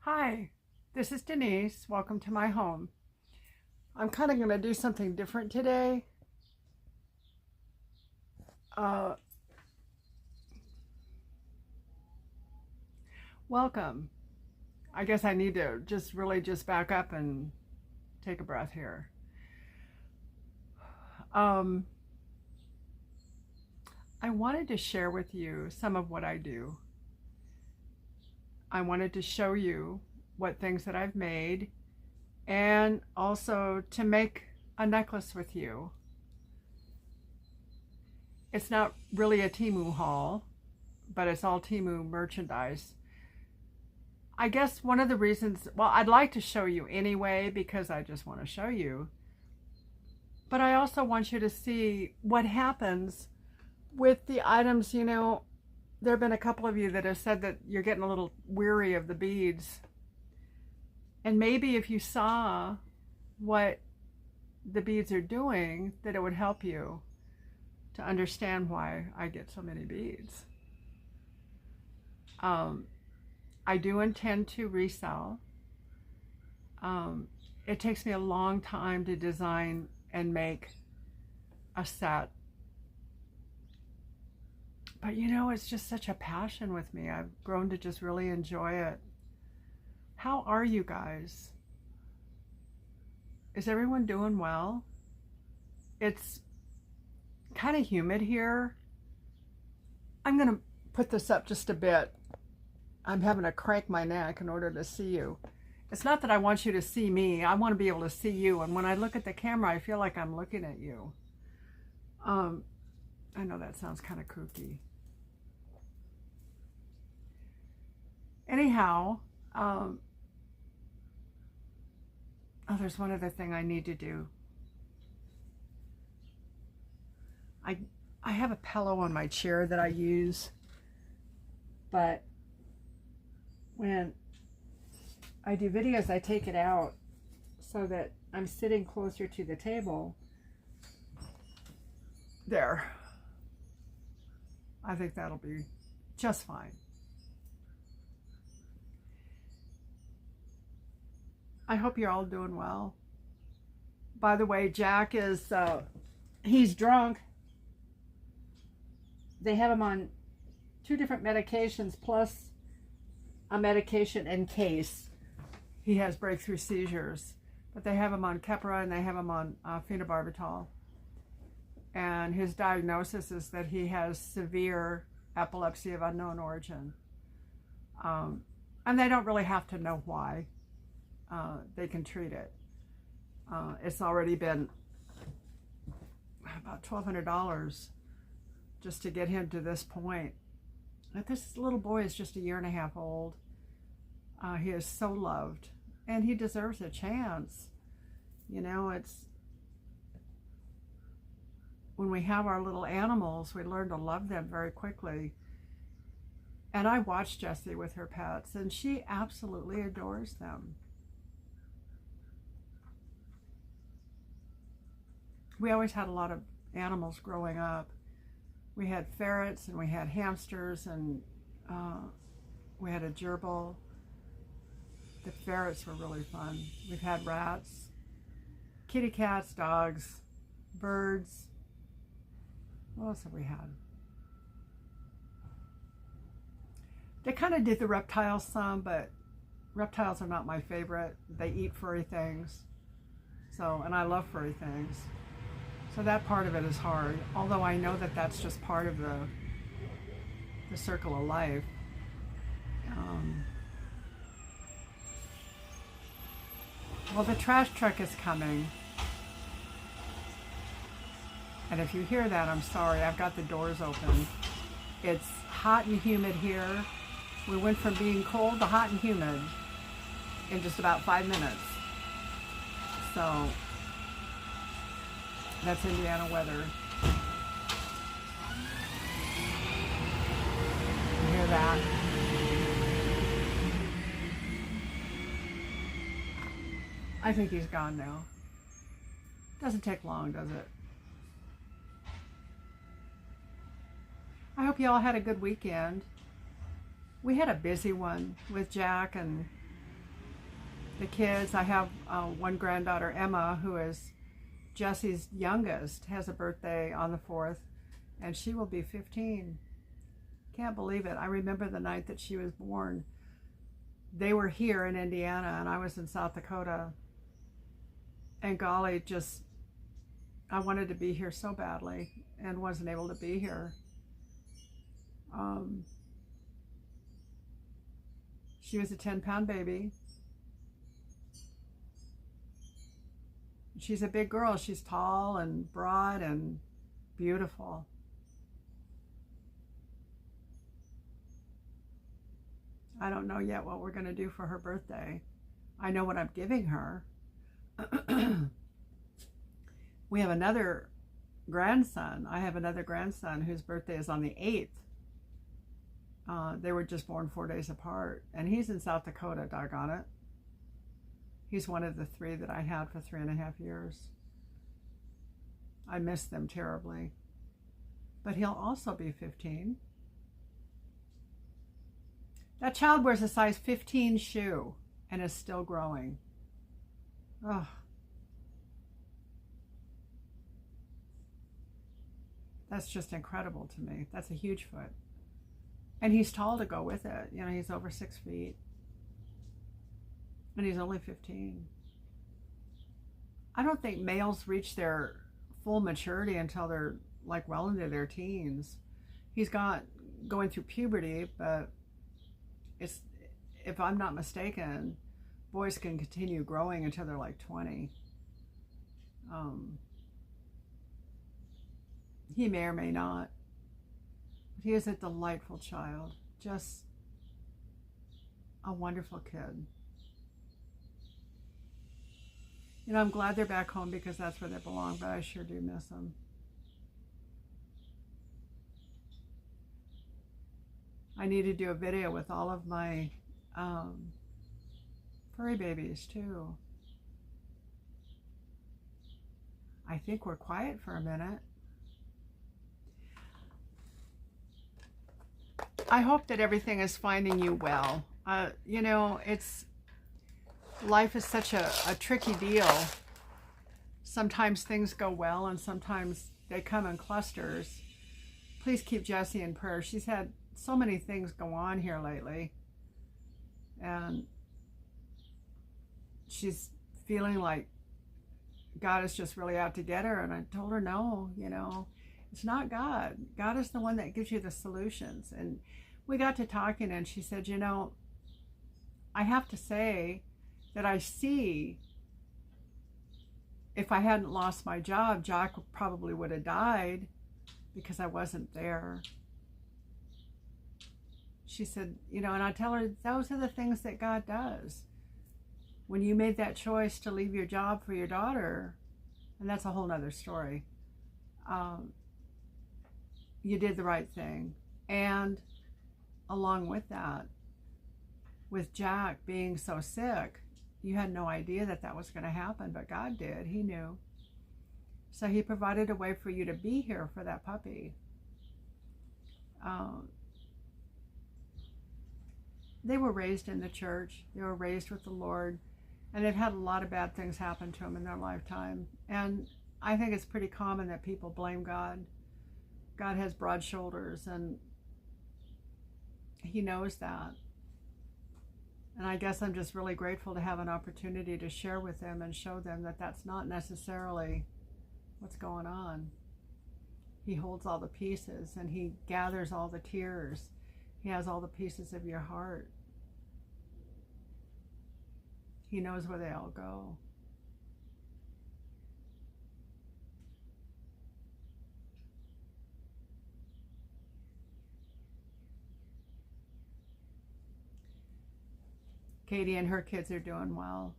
Hi, this is Denise. Welcome to my home. I'm kind of going to do something different today. Uh, Welcome. I guess I need to just back up and take a breath here. Um, I wanted to share with you some of what I do. I wanted to show you what things that I've made and also to make a necklace with you. It's not really a Temu haul, but it's all Temu merchandise. I guess one of the reasons, well, I'd like to show you anyway because I just want to show you. But I also want you to see what happens with the items. There have been a couple of you that have said that you're getting a little weary of the beads. And maybe if you saw what the beads are doing, that it would help you to understand why I get so many beads. I do intend to resell. It takes me a long time to design and make a set. But it's just such a passion with me. I've grown to just really enjoy it. How are you guys? Is everyone doing well? It's kind of humid here. I'm going to put this up just a bit. I'm having to crank my neck in order to see you. It's not that I want you to see me. I want to be able to see you. And when I look at the camera, I feel like I'm looking at you. I know that sounds kind of kooky. Anyhow, oh, there's one other thing I need to do. I have a pillow on my chair that I use, but when I do videos, I take it out so that I'm sitting closer to the table. There. I think that'll be just fine. I hope you're all doing well. By the way, Jack is, he's drunk. They have him on 2 different medications plus a medication in case he has breakthrough seizures. But they have him on Keppra and they have him on phenobarbital. And his diagnosis is that he has severe epilepsy of unknown origin. And they don't really have to know why. They can treat it. It's already been about $1,200 just to get him to this point. But this little boy is just 1.5 years old. He is so loved, and he deserves a chance. It's when we have our little animals, we learn to love them very quickly. And I watch Jessie with her pets, and she absolutely adores them. We always had a lot of animals growing up. We had ferrets and we had hamsters and we had a gerbil. The ferrets were really fun. We've had rats, kitty cats, dogs, birds. What else have we had? They kind of did the reptiles some, but reptiles are not my favorite. They eat furry things. And I love furry things. So that part of it is hard, although I know that that's just part of the circle of life. Well, the trash truck is coming. And if you hear that, I'm sorry, I've got the doors open. It's hot and humid here. We went from being cold to hot and humid in just about 5 minutes. So that's Indiana weather. You hear that? I think he's gone now. Doesn't take long, does it? I hope you all had a good weekend. We had a busy one with Jack, and the kids. I have one granddaughter, Emma, who is Jesse's youngest, has a birthday on the 4th, and she will be 15. Can't believe it. I remember the night that she was born. They were here in Indiana, and I was in South Dakota. And golly, just, I wanted to be here so badly and wasn't able to be here. She was a 10-pound baby. She's a big girl. She's tall and broad and beautiful. I don't know yet what we're going to do for her birthday. I know what I'm giving her. We have another grandson. I have another grandson whose birthday is on the 8th. They were just born 4 days apart. And he's in South Dakota, doggone it. He's one of the 3 that I had for 3.5 years. I miss them terribly. But he'll also be 15. That child wears a size 15 shoe and is still growing. Oh. That's just incredible to me. That's a huge foot. And he's tall to go with it. You know, he's over 6 feet. And he's only 15. I don't think males reach their full maturity until they're like well into their teens. He's going through puberty, but it's, if I'm not mistaken, boys can continue growing until they're like 20. He may or may not. But he is a delightful child. Just a wonderful kid. You know, I'm glad they're back home because that's where they belong, but I sure do miss them. I need to do a video with all of my furry babies too. I think we're quiet for a minute. I hope that everything is finding you well. You know, life is such a tricky deal. Sometimes things go well and sometimes they come in clusters. Please keep Jessie in prayer. She's had so many things go on here lately. And she's feeling like God is just really out to get her. And I told her, no, you know, it's not God. God is the one that gives you the solutions. And we got to talking and she said, you know, I have to say that I see if I hadn't lost my job, Jack probably would have died because I wasn't there. She said, you know, and I tell her, those are the things that God does. When you made that choice to leave your job for your daughter, and that's a whole nother story, you did the right thing. And along with that, with Jack being so sick, you had no idea that that was going to happen, but God did. He knew. So he provided a way for you to be here for that puppy. They were raised in the church. They were raised with the Lord. And they've had a lot of bad things happen to them in their lifetime. And I think it's pretty common that people blame God. God has broad shoulders, and he knows that. And I guess I'm just really grateful to have an opportunity to share with them and show them that that's not necessarily what's going on. He holds all the pieces and he gathers all the tears. He has all the pieces of your heart. He knows where they all go. Katie and her kids are doing well.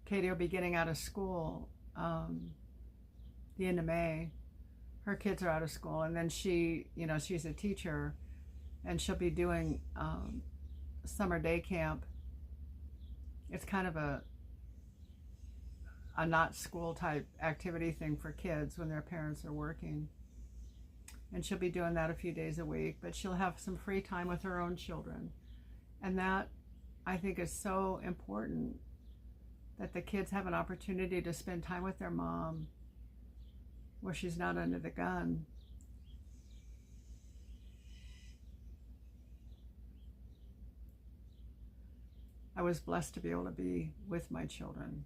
Katie will be getting out of school the end of May. Her kids are out of school, and then she, you know, she's a teacher, and she'll be doing summer day camp. It's kind of a not school type activity thing for kids when their parents are working. And she'll be doing that a few days a week, but she'll have some free time with her own children. And that, I think, is so important, that the kids have an opportunity to spend time with their mom where she's not under the gun. I was blessed to be able to be with my children.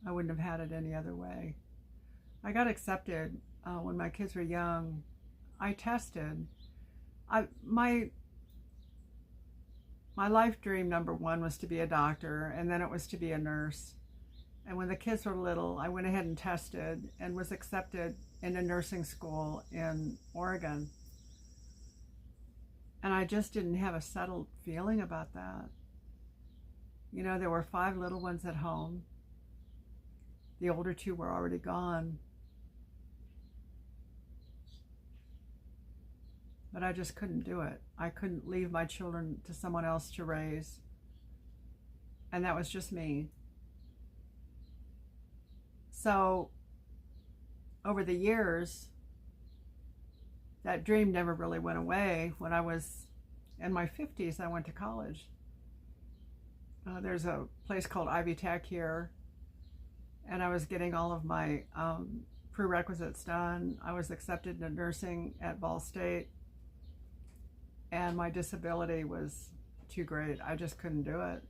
I wouldn't have had it any other way. I got accepted when my kids were young. I tested. My life dream number one was to be a doctor, and then it was to be a nurse. And when the kids were little, I went ahead and tested and was accepted in a nursing school in Oregon. And I just didn't have a settled feeling about that. You know, there were 5 little ones at home. The older 2 were already gone. But I just couldn't do it. I couldn't leave my children to someone else to raise. And that was just me. So, over the years, that dream never really went away. When I was in my 50s, I went to college. There's a place called Ivy Tech here, and I was getting all of my prerequisites done. I was accepted into nursing at Ball State, and my disability was too great. I just couldn't do it.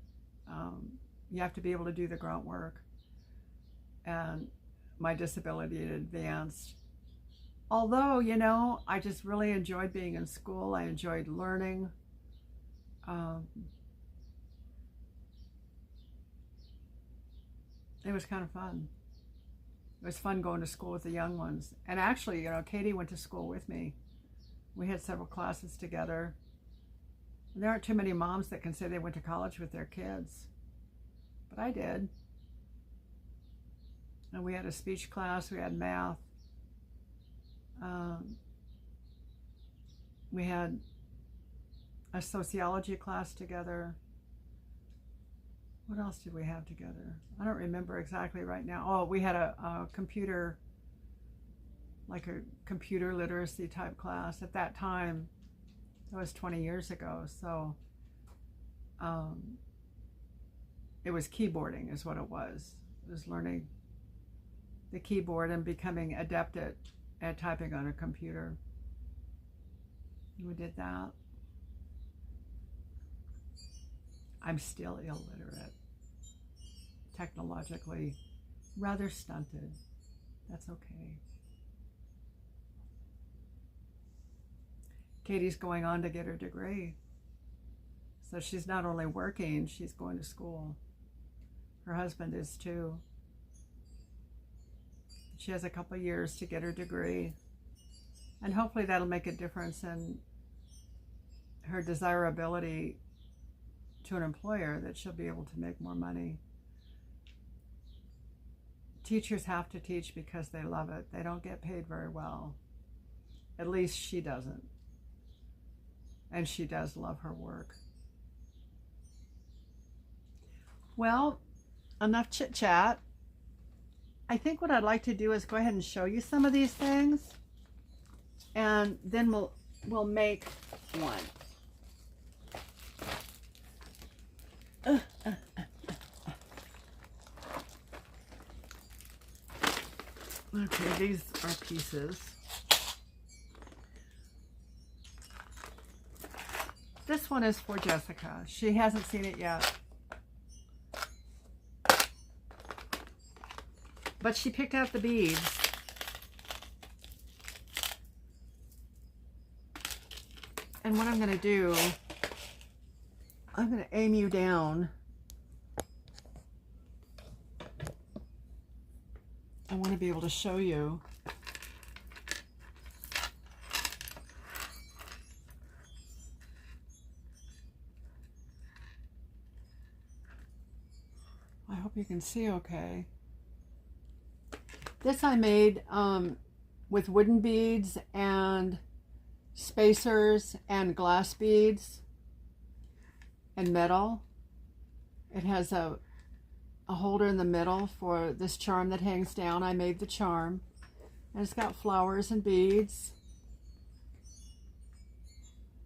You have to be able to do the grunt work, and my disability had advanced. Although, you know, I just really enjoyed being in school. I enjoyed learning. It was kind of fun. It was fun going to school with the young ones. And actually, you know, Katie went to school with me. We had several classes together. And there aren't too many moms that can say they went to college with their kids. But I did. And we had a speech class, we had math. We had a sociology class together. What else did we have together? I don't remember exactly right now. Oh, we had a computer, like a computer literacy type class. At that time, that was 20 years ago, so it was keyboarding is what it was. It was learning the keyboard and becoming adept at typing on a computer. We did that. I'm still illiterate, technologically rather stunted. That's okay. Katie's going on to get her degree. So she's not only working, she's going to school. Her husband is too. She has a couple of years to get her degree. And hopefully that'll make a difference in her desirability to an employer, that she'll be able to make more money. Teachers have to teach because they love it. They don't get paid very well. At least she doesn't. And she does love her work. Well, enough chit chat. I think what I'd like to do is go ahead and show you some of these things, and then we'll make one. Okay, these are pieces. This one is for Jessica. She hasn't seen it yet. But she picked out the beads. And what I'm going to do, I'm going to aim you down. I want to be able to show you. I hope you can see okay. This I made with wooden beads and spacers and glass beads and metal. It has a holder in the middle for this charm that hangs down. I made the charm. And it's got flowers and beads.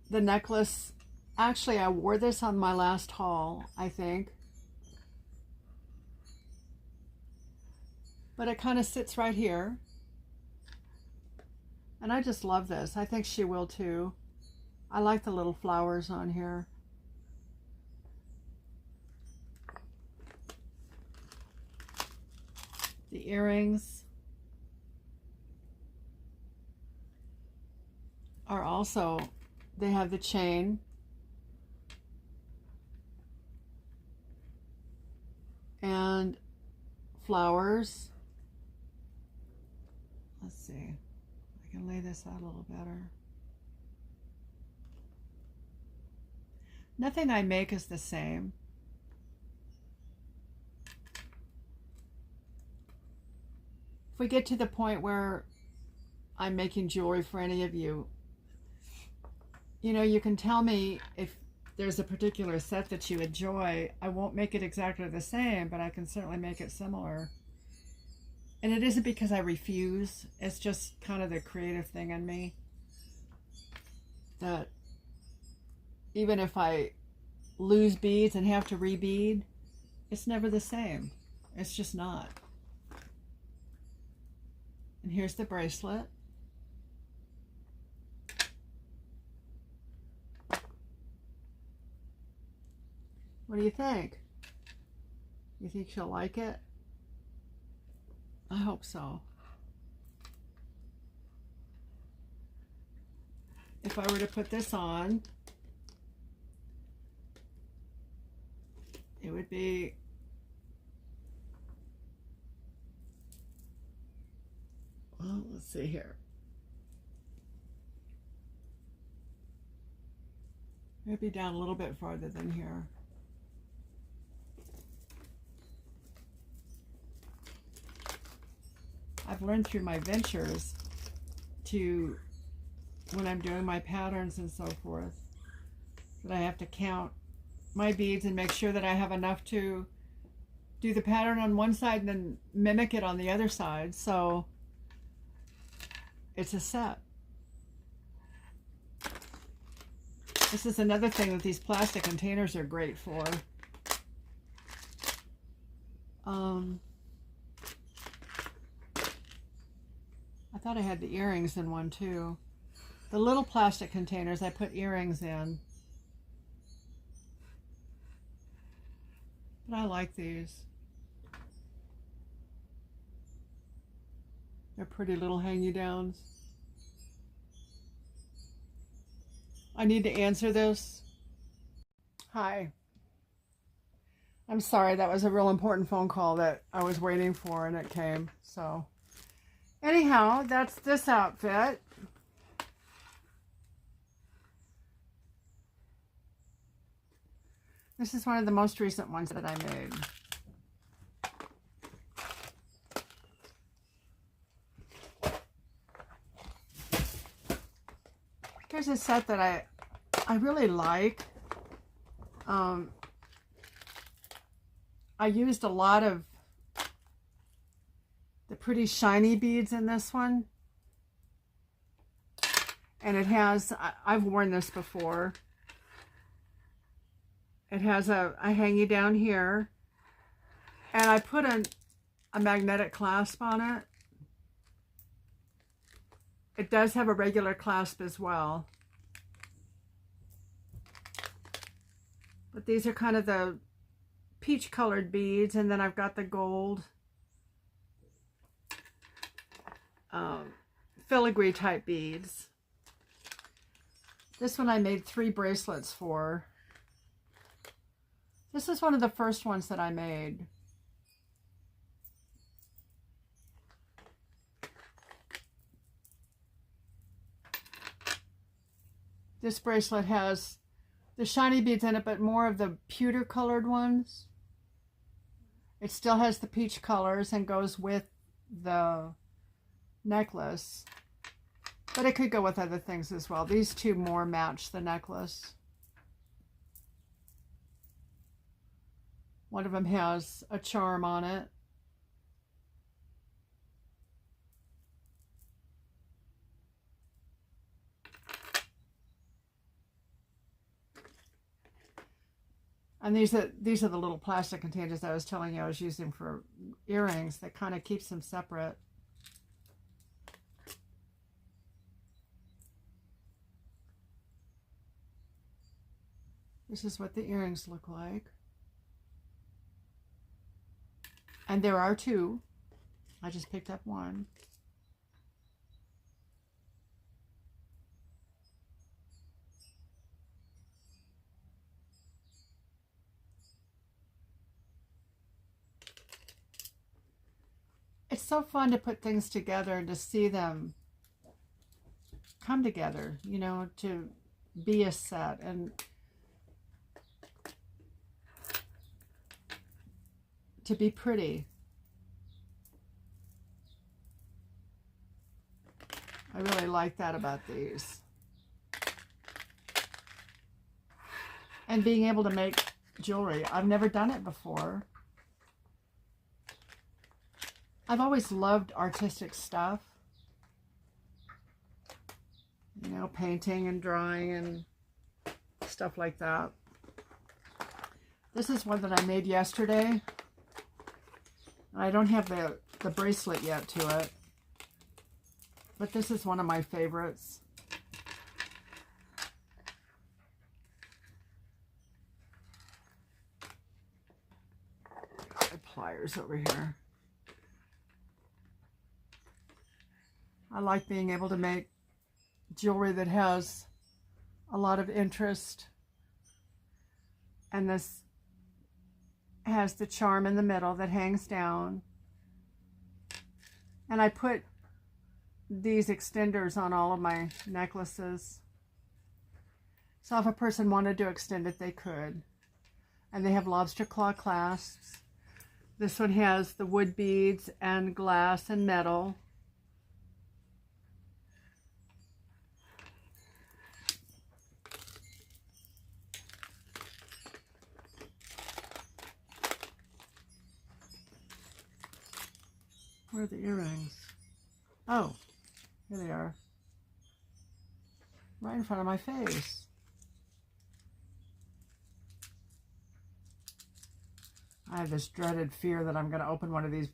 The necklace Actually, I wore this on my last haul, I think. But it kind of sits right here. And I just love this. I think she will too. I like the little flowers on here. The earrings are also, they have the chain. And flowers. Let's see. I can lay this out a little better. Nothing I make is the same. If we get to the point where I'm making jewelry for any of you, you know, you can tell me if there's a particular set that you enjoy. I won't make it exactly the same, but I can certainly make it similar. And it isn't because I refuse. It's just kind of the creative thing in me. That even if I lose beads and have to rebead, it's never the same. It's just not. And here's the bracelet. What do you think? You think she'll like it? I hope so. If I were to put this on, it would be well, let's see here. Maybe down a little bit farther than here. I've learned through my ventures to, when I'm doing my patterns and so forth, that I have to count my beads and make sure that I have enough to do the pattern on one side and then mimic it on the other side. So it's a set. This is another thing that these plastic containers are great for. I thought I had the earrings in one too. The little plastic containers I put earrings in. But I like these. They're pretty little hang-you-downs. I need to answer this. Hi. I'm sorry, that was a real important phone call that I was waiting for and it came. So anyhow, that's this outfit. This is one of the most recent ones that I made. Here's a set that I really like. I used a lot of the pretty shiny beads in this one. And it has, I've worn this before. It has a hangy down here. And I put a magnetic clasp on it. It does have a regular clasp as well. But these are kind of the peach colored beads, and then I've got the gold filigree type beads. This one I made 3 bracelets for. This is one of the first ones that I made. This bracelet has the shiny beads in it, but more of the pewter colored ones. It still has the peach colors and goes with the necklace. But it could go with other things as well. These two more match the necklace. One of them has a charm on it. And these are the little plastic containers I was telling you I was using for earrings. That kind of keeps them separate. This is what the earrings look like. And there are two. I just picked up one. It's so fun to put things together and to see them come together, you know, to be a set and to be pretty. I really like that about these. And being able to make jewelry. I've never done it before. I've always loved artistic stuff. You know, painting and drawing and stuff like that. This is one that I made yesterday. I don't have the bracelet yet to it. But this is one of my favorites. My pliers over here. I like being able to make jewelry that has a lot of interest. And this has the charm in the middle that hangs down. And I put these extenders on all of my necklaces. So if a person wanted to extend it, they could. And they have lobster claw clasps. This one has the wood beads and glass and metal. Where are the earrings? Oh, here they are. Right in front of my face. I have this dreaded fear that I'm going to open one of these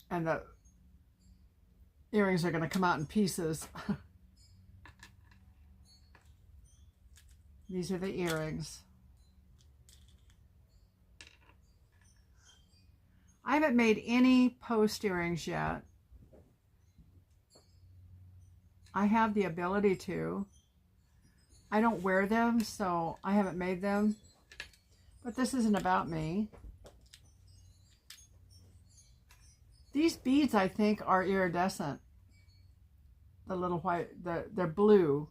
and the earrings are going to come out in pieces. These are the earrings. I haven't made any post earrings yet. I have the ability to. I don't wear them, so I haven't made them. But this isn't about me. These beads, I think, are iridescent. The little white, they're blue,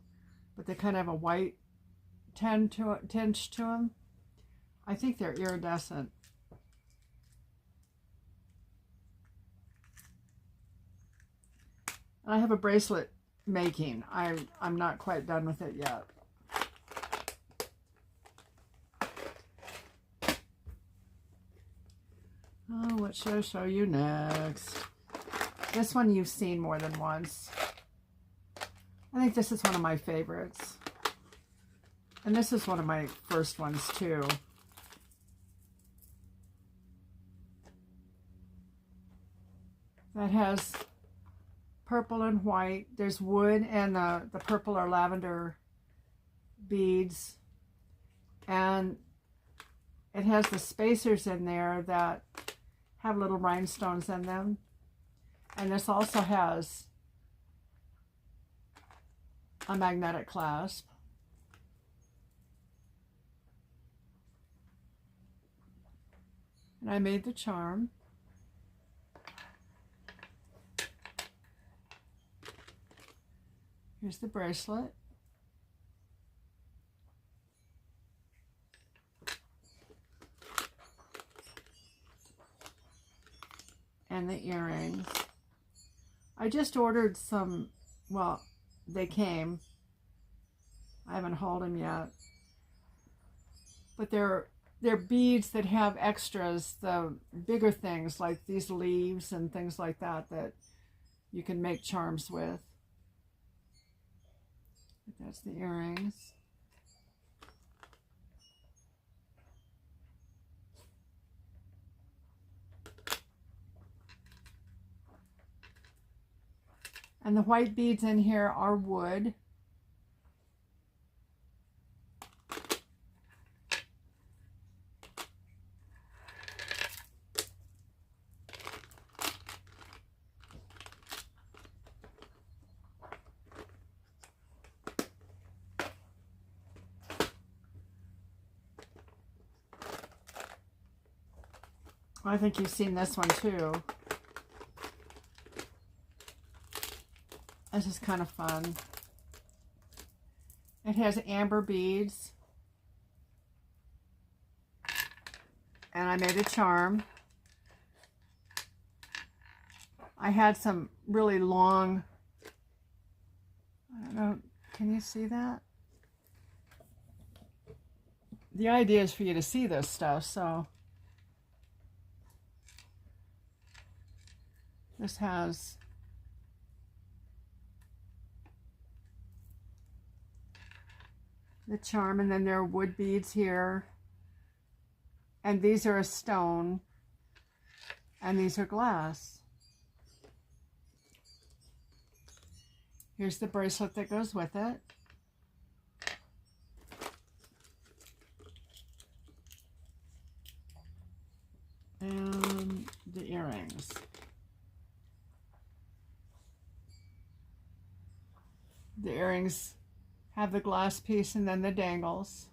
but they kind of have a white tinge to them. I think they're iridescent. I have a bracelet making. I'm not quite done with it yet. Oh, what should I show you next? This one you've seen more than once. I think this is one of my favorites. And this is one of my first ones too. That has purple and white. There's wood and the purple or lavender beads. And it has the spacers in there that have little rhinestones in them. And this also has a magnetic clasp. And I made the charm. Here's the bracelet. And the earrings. I just ordered some, well, they came. I haven't hauled them yet. But they're beads that have extras, the bigger things like these leaves and things like that that you can make charms with. That's the earrings. And the white beads in here are wood. I think you've seen this one too. This is kind of fun. It has amber beads. And I made a charm. I had some really long, I don't know, can you see that? The idea is for you to see this stuff, so this has the charm, and then there are wood beads here, and these are a stone, and these are glass. Here's the bracelet that goes with it. And the earrings. The earrings have the glass piece and then the dangles.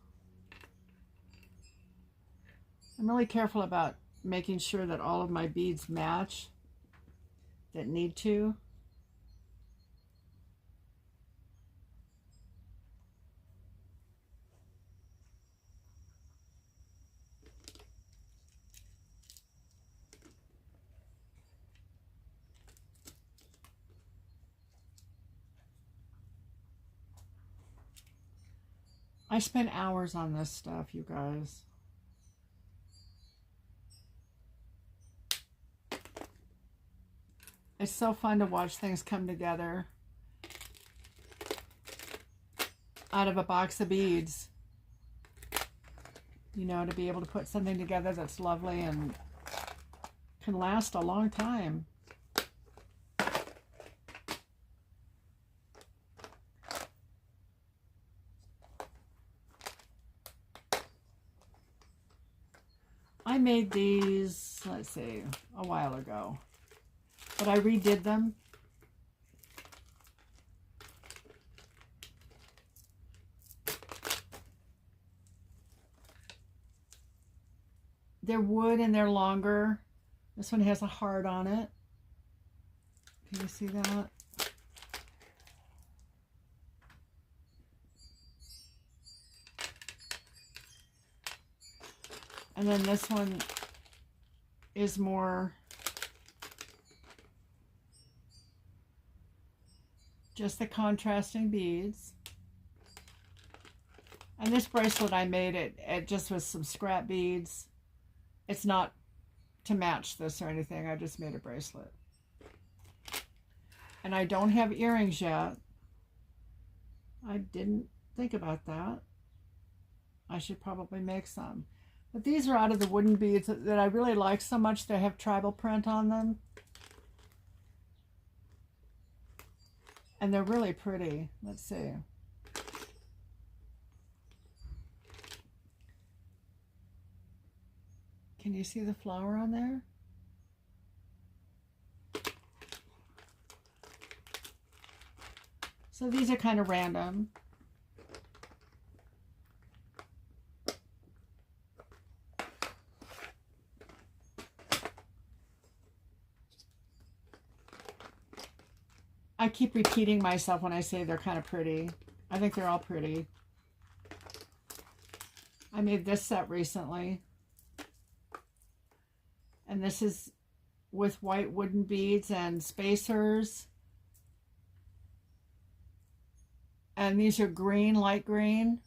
I'm really careful about making sure that all of my beads match that need to. I spent hours on this stuff, you guys. It's so fun to watch things come together out of a box of beads. You know, to be able to put something together that's lovely and can last a long time. I made these, let's see, a while ago, but I redid them. They're wood and they're longer. This one has a heart on it. Can you see that? And then this one is more just the contrasting beads. And this bracelet I made it just with some scrap beads. It's not to match this or anything. I just made a bracelet. And I don't have earrings yet. I didn't think about that. I should probably make some. But these are out of the wooden beads that I really like so much. They have tribal print on them. And they're really pretty. Let's see. Can you see the flower on there? So these are kind of random. I keep repeating myself when I say they're kind of pretty. I think they're all pretty. I made this set recently. And this is with white wooden beads and spacers. And these are green, light green.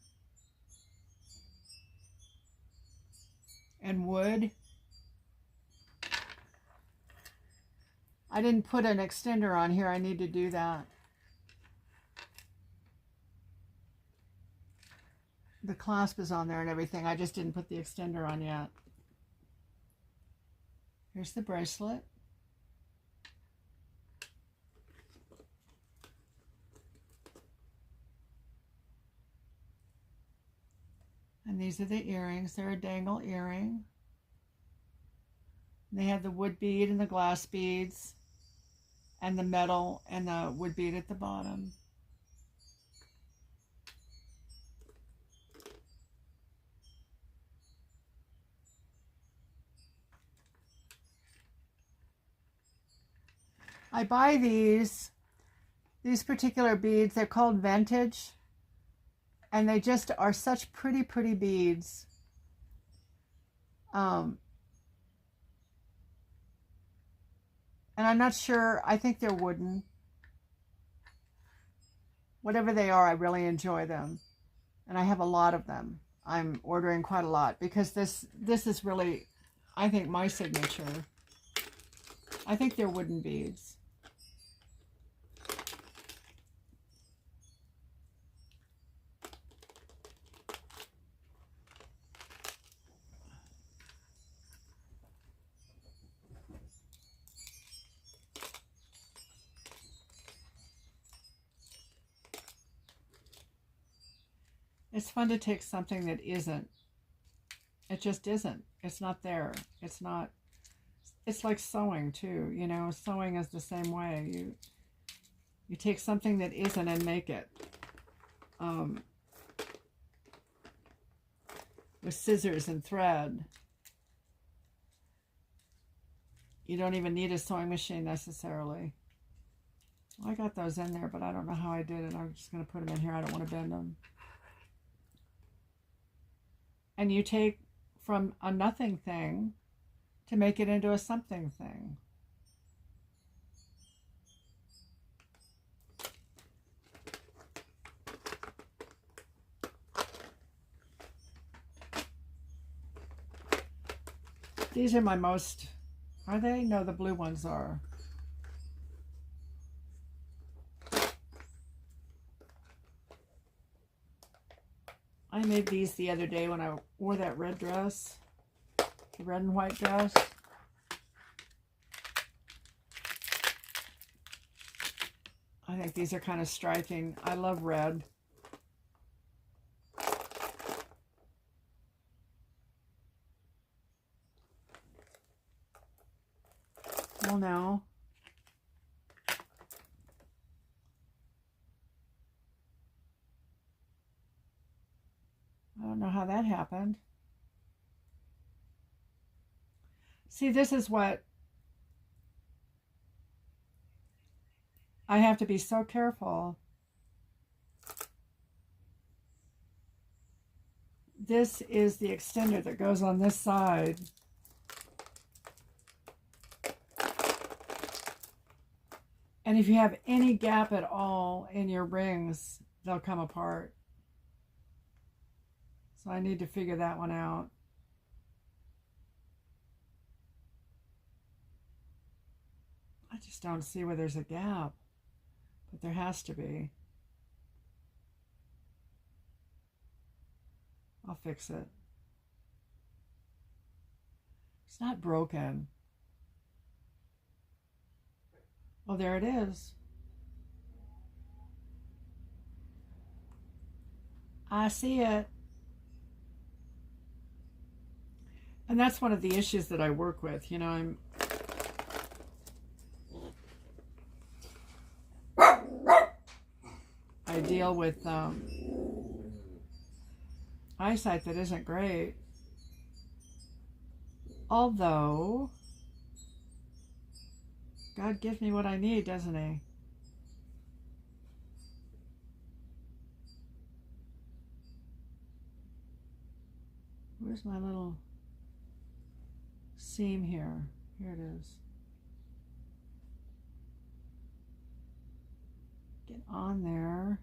And wood. I didn't put an extender on here. I need to do that. The clasp is on there and everything. I just didn't put the extender on yet. Here's the bracelet. And these are the earrings. They're a dangle earring. They have the wood bead and the glass beads and the metal and the wood bead at the bottom. I buy these particular beads. They're called vintage, and they just are such pretty, pretty beads. And I'm not sure, I think they're wooden. Whatever they are, I really enjoy them. And I have a lot of them. I'm ordering quite a lot because this is really, I think, my signature. I think they're wooden beads. It's fun to take something that isn't. It just isn't. It's not there. It's not. It's like sewing too. You know, sewing is the same way. You take something that isn't and make it. With scissors and thread. You don't even need a sewing machine necessarily. I got those in there, but I don't know how I did it. I'm just going to put them in here. I don't want to bend them. And you take from a nothing thing to make it into a something thing. These are my most, are they? No, the blue ones are. I made these the other day when I wore that red dress, the red and white dress. I think these are kind of striking. I love red. Well, now. I don't know how that happened. See, this is what I have to be so careful. This is the extender that goes on this side. And if you have any gap at all in your rings, they'll come apart. So I need to figure that one out. I just don't see where there's a gap, but there has to be. I'll fix it. It's not broken. Oh, there it is. I see it. And that's one of the issues that I work with. You know, I deal with eyesight that isn't great. Although, God gives me what I need, doesn't He? Where's my little seam here? Here it is. Get on there.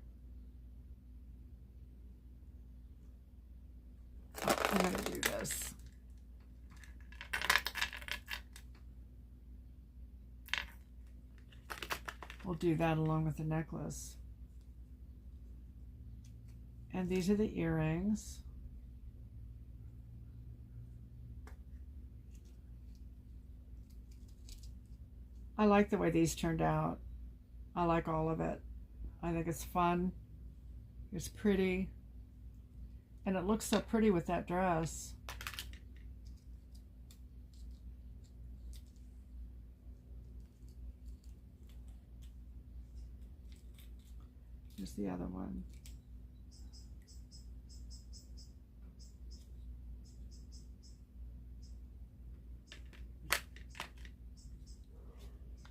Oh, I'm going to do this. We'll do that along with the necklace. And these are the earrings. I like the way these turned out. I like all of it. I think it's fun. It's pretty. And it looks so pretty with that dress. Here's the other one.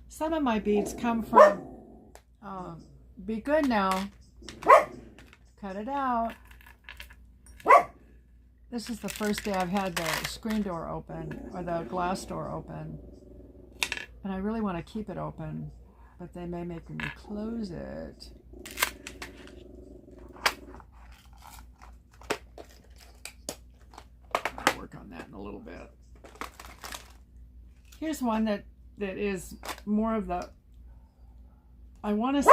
Some of my beads come from, be good now, cut it out. This is the first day I've had the screen door open, or the glass door open. And I really want to keep it open, but they may make me close it. I'll work on that in a little bit. Here's one that is more of the, I want to say,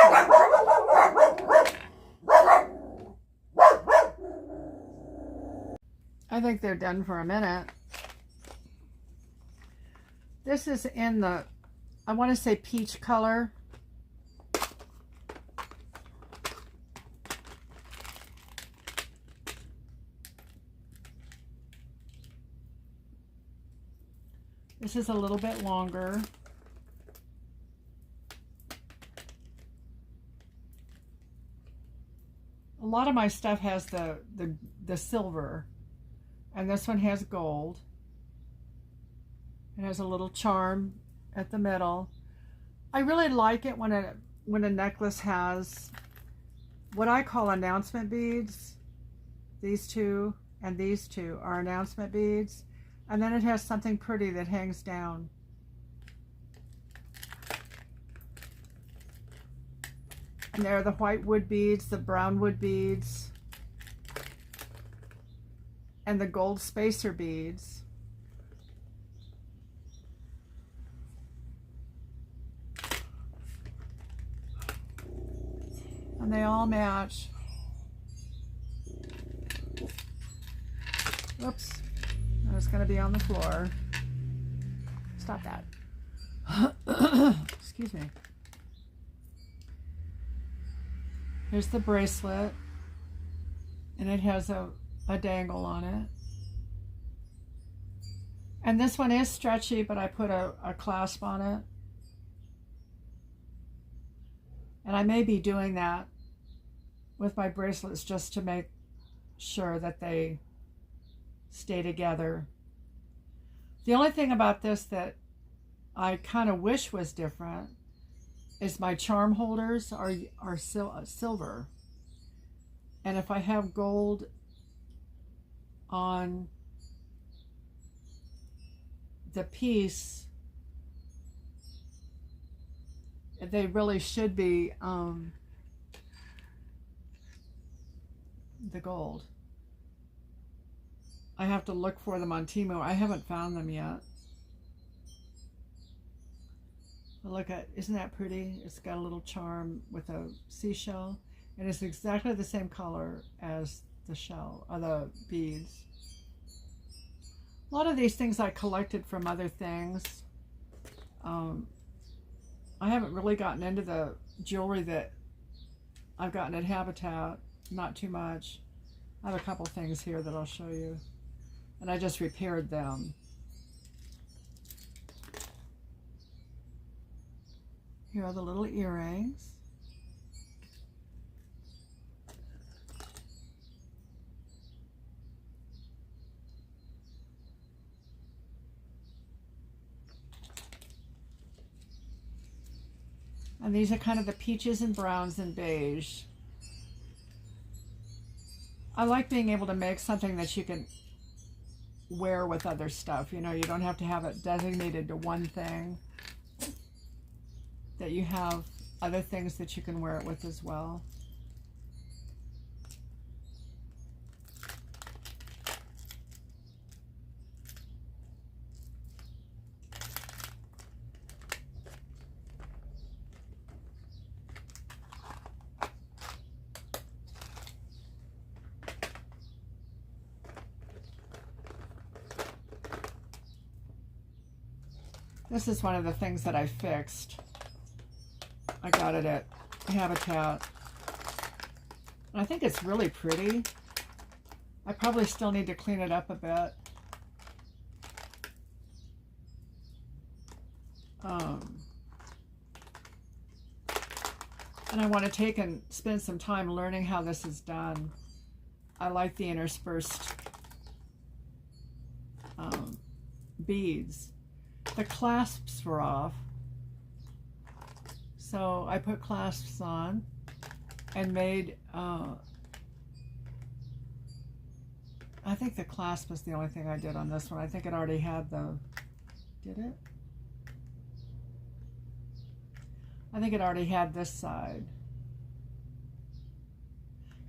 I think they're done for a minute. This is in the, I want to say peach color. This is a little bit longer. A lot of my stuff has the silver, and this one has gold. It has a little charm at the middle. I really like it when a necklace has what I call announcement beads. These two and these two are announcement beads. And then it has something pretty that hangs down. And there are the white wood beads, the brown wood beads, and the gold spacer beads. And they all match. Whoops. It's going to be on the floor. Stop that. Excuse me. Here's the bracelet. And it has a dangle on it. And this one is stretchy, but I put a clasp on it. And I may be doing that with my bracelets just to make sure that they stay together. The only thing about this that I kind of wish was different is my charm holders are silver. And if I have gold on the piece, they really should be the gold. I have to look for them on Temu. I haven't found them yet. But look at, isn't that pretty? It's got a little charm with a seashell. And it's exactly the same color as the shell, or the beads. A lot of these things I collected from other things. I haven't really gotten into the jewelry that I've gotten at Habitat. Not too much. I have a couple things here that I'll show you. And I just repaired them. Here are the little earrings. And these are kind of the peaches and browns and beige. I like being able to make something that you can wear with other stuff. You know, you don't have to have it designated to one thing. That you have other things that you can wear it with as well. This is one of the things that I fixed. I got it at Habitat. And I think it's really pretty. I probably still need to clean it up a bit. And I want to take and spend some time learning how this is done. I like the interspersed beads. The clasps were off, so I put clasps on and made, I think the clasp was the only thing I did on this one. I think it already had the, did it? I think it already had this side.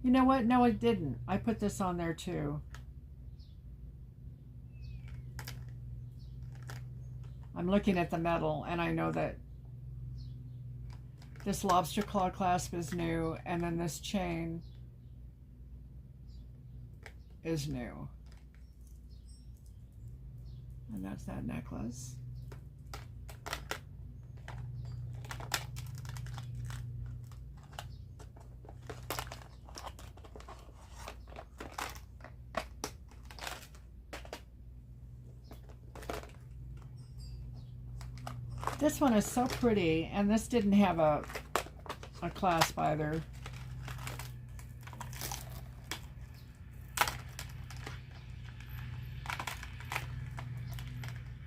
You know what? No, it didn't. I put this on there too. I'm looking at the metal and I know that this lobster claw clasp is new, and then this chain is new. And that's that necklace. This one is so pretty, and this didn't have a clasp either.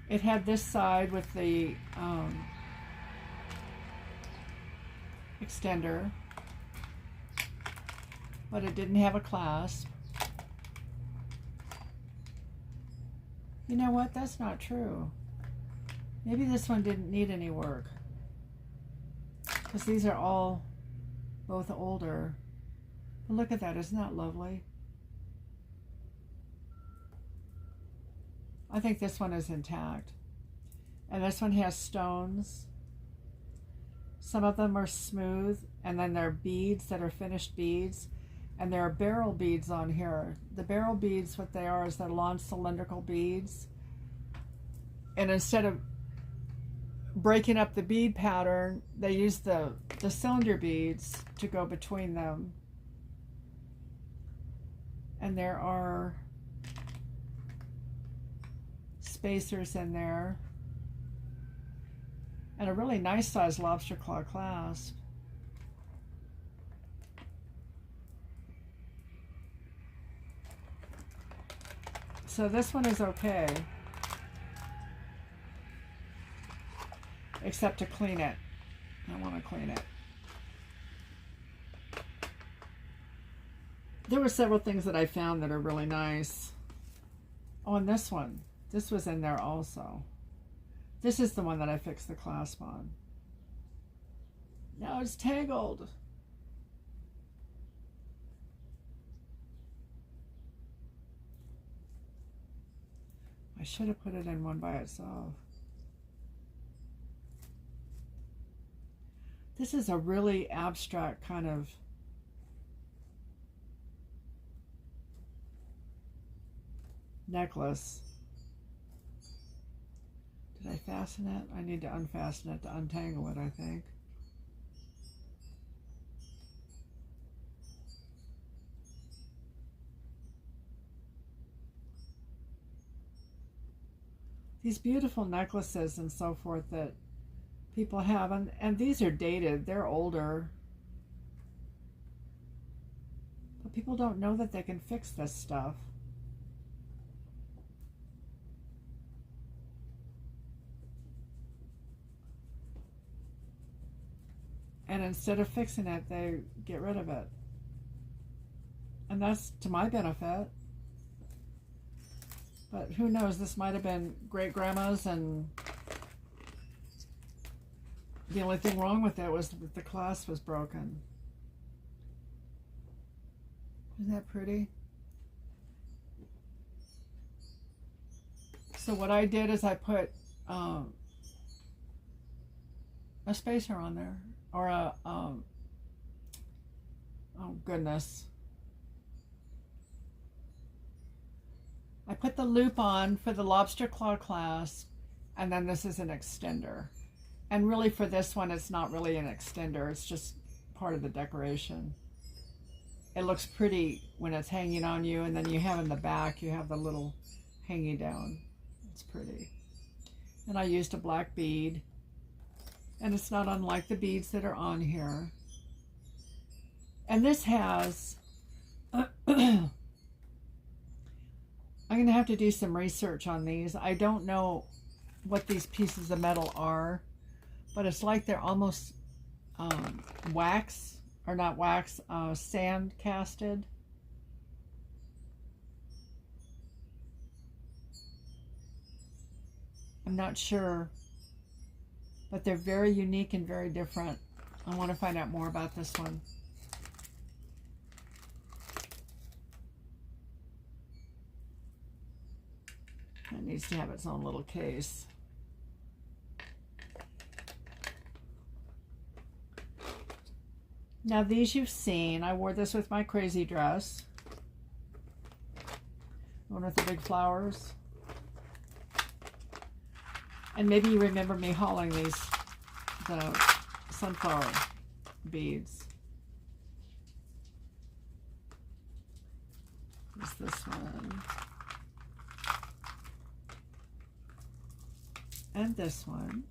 It had this side with the extender, but it didn't have a clasp. You know what? That's not true. Maybe this one didn't need any work, because these are all both older. But look at that, isn't that lovely? I think this one is intact. And this one has stones. Some of them are smooth, and then there are beads that are finished beads, and there are barrel beads on here. The barrel beads, what they are is they're long cylindrical beads. And instead of breaking up the bead pattern, they use the cylinder beads to go between them. And there are spacers in there, and a really nice size lobster claw clasp. So this one is okay, except to clean it. I want to clean it. There were several things that I found that are really nice. Oh, and this one. This was in there also. This is the one that I fixed the clasp on. Now it's tangled. I should have put it in one by itself. This is a really abstract kind of necklace. Did I fasten it? I need to unfasten it to untangle it, I think. These beautiful necklaces and so forth that people have, and these are dated, they're older. But people don't know that they can fix this stuff. And instead of fixing it, they get rid of it. And that's to my benefit. But who knows, this might have been great-grandma's, and the only thing wrong with it was that the clasp was broken. Isn't that pretty? So what I did is I put a spacer on there. Or a, oh goodness. I put the loop on for the lobster claw clasp, and then this is an extender. And really for this one, it's not really an extender, it's just part of the decoration. it looks pretty when it's hanging on you, and then you have in the back, you have the little hanging down. It's pretty. And I used a black bead, and it's not unlike the beads that are on here. And this has, I'm going to have to do some research on these. I don't know what these pieces of metal are, but it's like they're almost wax, or not wax, sand casted. I'm not sure, but they're very unique and very different. I want to find out more about this one. It needs to have its own little case. Now these you've seen. I wore this with my crazy dress. The one with the big flowers. And maybe you remember me hauling these, the sunflower beads. There's this one. And this one.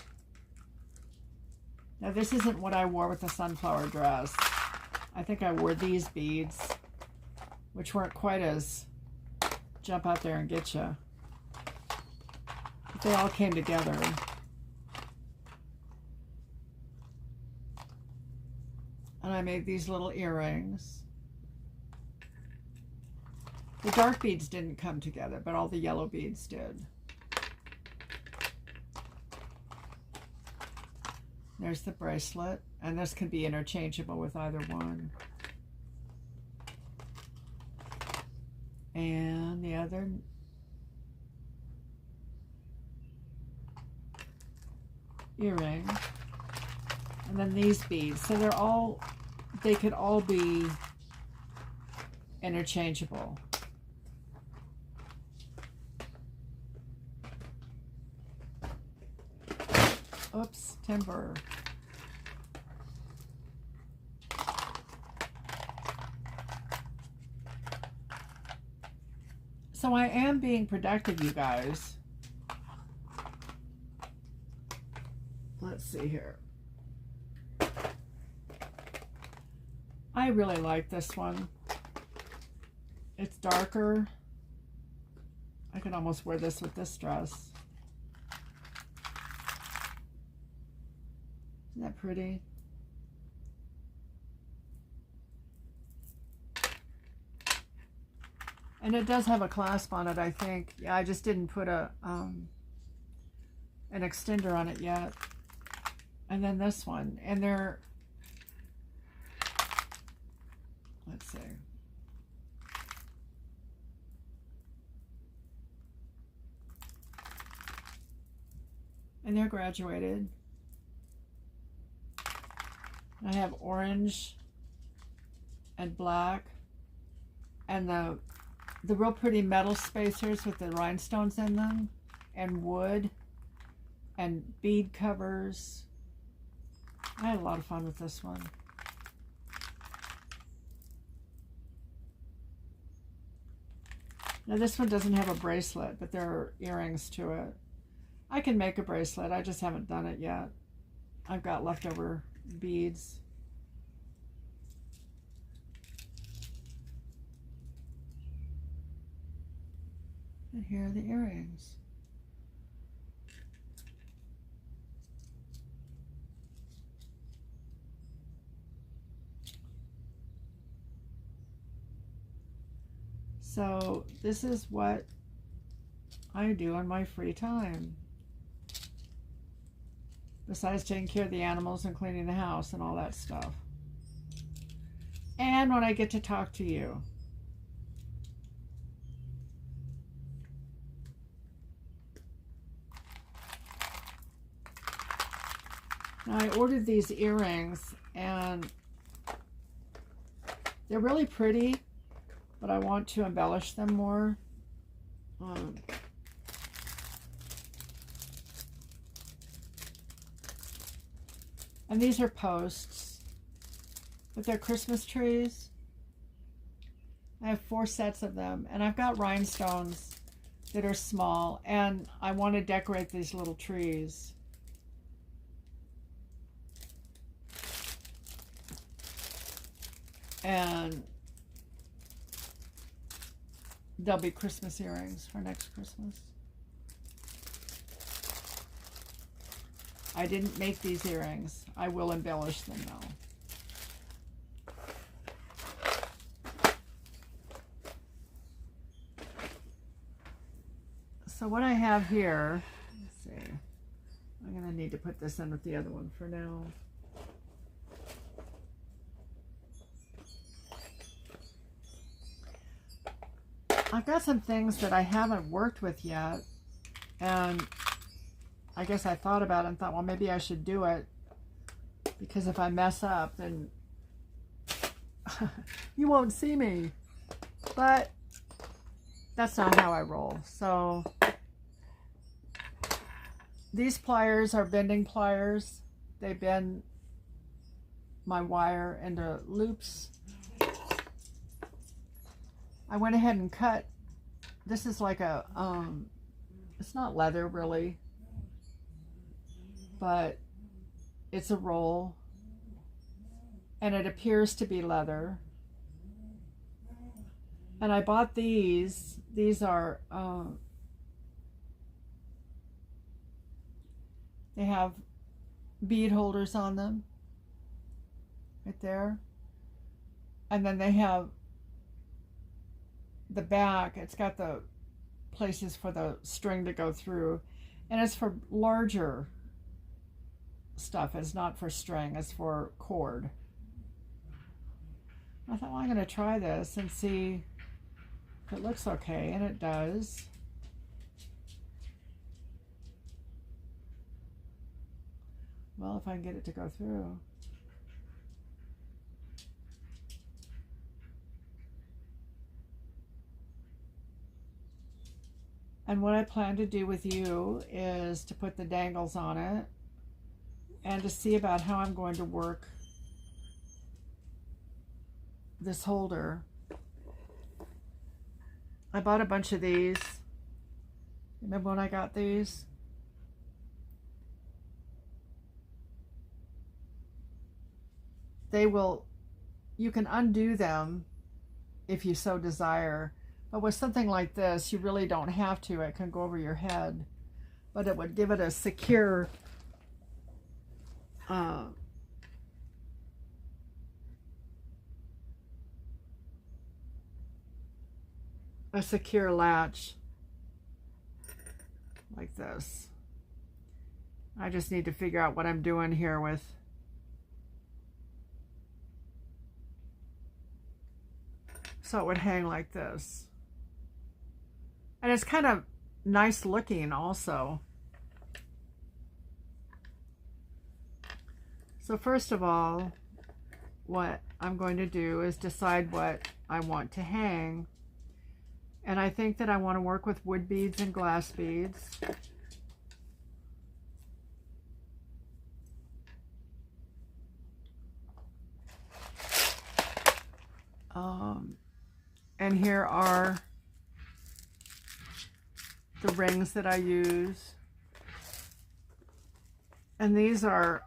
Now this isn't what I wore with the sunflower dress. I think I wore these beads, which weren't quite as jump out there and get you. But they all came together. And I made these little earrings. The dark beads didn't come together, but all the yellow beads did. There's the bracelet, and this can be interchangeable with either one. And the other earring. And then these beads. So they're all, they could all be interchangeable. Oops, timber. So I am being productive, you guys. Let's see here. I really like this one. It's darker. I could almost wear this with this dress. Isn't that pretty? And it does have a clasp on it, I think. Yeah, I just didn't put a an extender on it yet. And then this one. And they're, let's see. And they're graduated. I have orange and black, and the real pretty metal spacers with the rhinestones in them, and wood, and bead covers. I had a lot of fun with this one. Now this one doesn't have a bracelet, but there are earrings to it. I can make a bracelet, I just haven't done it yet. I've got leftover beads. And here are the earrings. So this is what I do in my free time, besides taking care of the animals and cleaning the house and all that stuff. And when I get to talk to you. Now I ordered these earrings, and they're really pretty, but I want to embellish them more. And these are posts, but they're Christmas trees. I have 4 sets of them, and I've got rhinestones that are small, and I want to decorate these little trees. And there'll be Christmas earrings for next Christmas. I didn't make these earrings. I will embellish them though. So what I have here, let's see, I'm going to need to put this in with the other one for now. I've got some things that I haven't worked with yet, and I guess I thought about it and thought, well, maybe I should do it, because if I mess up, then you won't see me. But that's not how I roll. So these pliers are bending pliers. They bend my wire into loops. I went ahead and cut, this is like a, it's not leather really, but it's a roll, and it appears to be leather. And I bought these are, they have bead holders on them, right there. And then they have the back, it's got the places for the string to go through, and it's for larger stuff. It's not for string, it's for cord. I thought, well, I'm going to try this and see if it looks okay, and it does. Well, if I can get it to go through. And what I plan to do with you is to put the dangles on it and to see about how I'm going to work this holder. I bought a bunch of these. Remember when I got these? They will, you can undo them if you so desire. But with something like this, you really don't have to. It can go over your head. But it would give it a secure latch like this. I just need to figure out what I'm doing here with so it would hang like this. And it's kind of nice looking also. So first of all, what I'm going to do is decide what I want to hang. And I think that I want to work with wood beads and glass beads. And here are the rings that I use. And these are,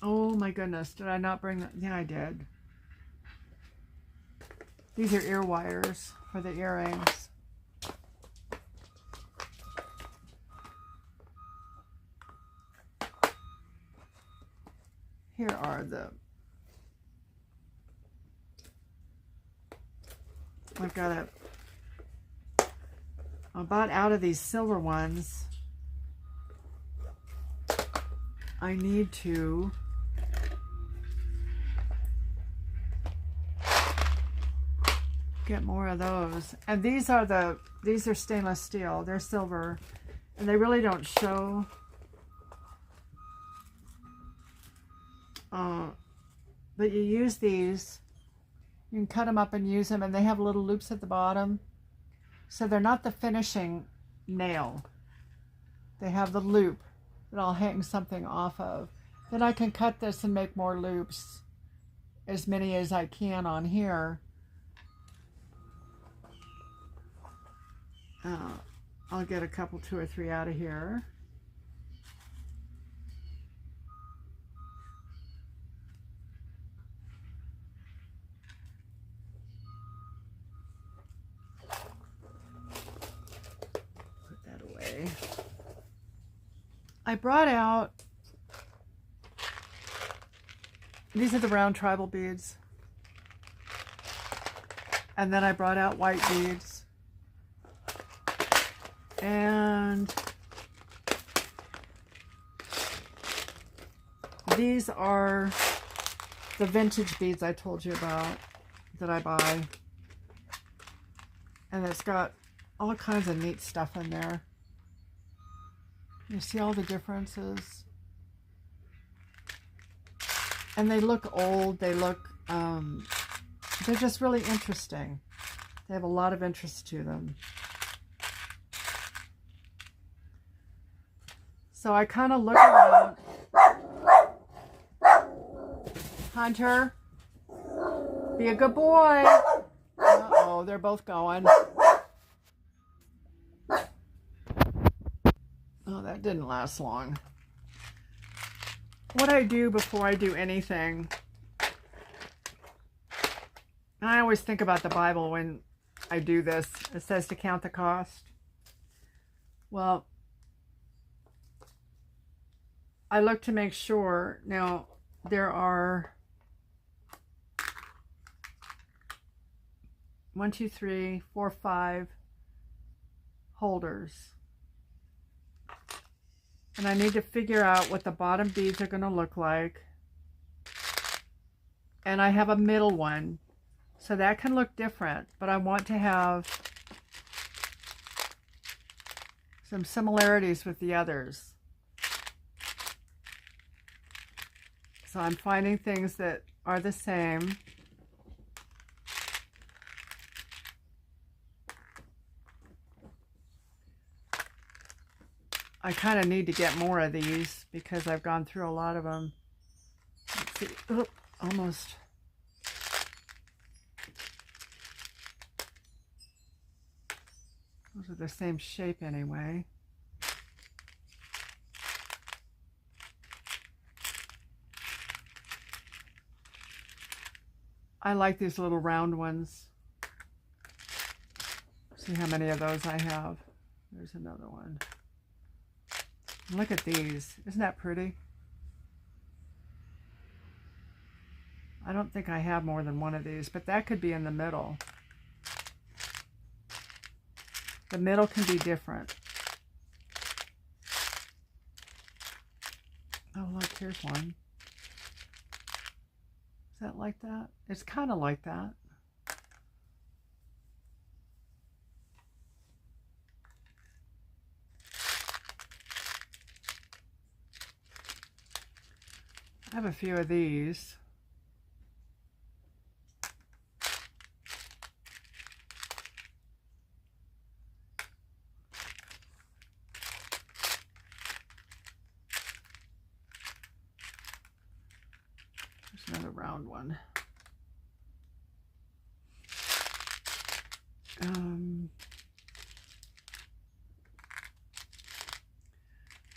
oh my goodness, did I not bring that? Yeah, I did. These are ear wires for the earrings. Here are the, I've got I bought out of these silver ones. I need to get more of those. And these are stainless steel. They're silver, and they really don't show. But you use these. You can cut them up and use them, and they have little loops at the bottom. So they're not the finishing nail. They have the loop that I'll hang something off of. Then I can cut this and make more loops as many as I can on here. I'll get a couple, 2 or 3 out of here. Put that away. I brought out, these are the round tribal beads. And then I brought out white beads. And these are the vintage beads I told you about that I buy. And it's got all kinds of neat stuff in there. You see all the differences? And they look old, they look, they're just really interesting. They have a lot of interest to them. So I kind of look around. Hunter, be a good boy. Uh-oh, they're both going. Oh, that didn't last long. What I do before I do anything, and I always think about the Bible when I do this. It says to count the cost. Well, I look to make sure. Now, there are 1, 2, 3, 4, 5 holders. And I need to figure out what the bottom beads are going to look like. And I have a middle one. So that can look different, but I want to have some similarities with the others. So I'm finding things that are the same. I kind of need to get more of these because I've gone through a lot of them. Let's see. Oh, almost. Those are the same shape anyway. I like these little round ones. See how many of those I have. There's another one. Look at these. Isn't that pretty? I don't think I have more than one of these, but that could be in the middle. The middle can be different. Oh, look, here's one. Is that like that? It's kind of like that. I have a few of these. There's another round one.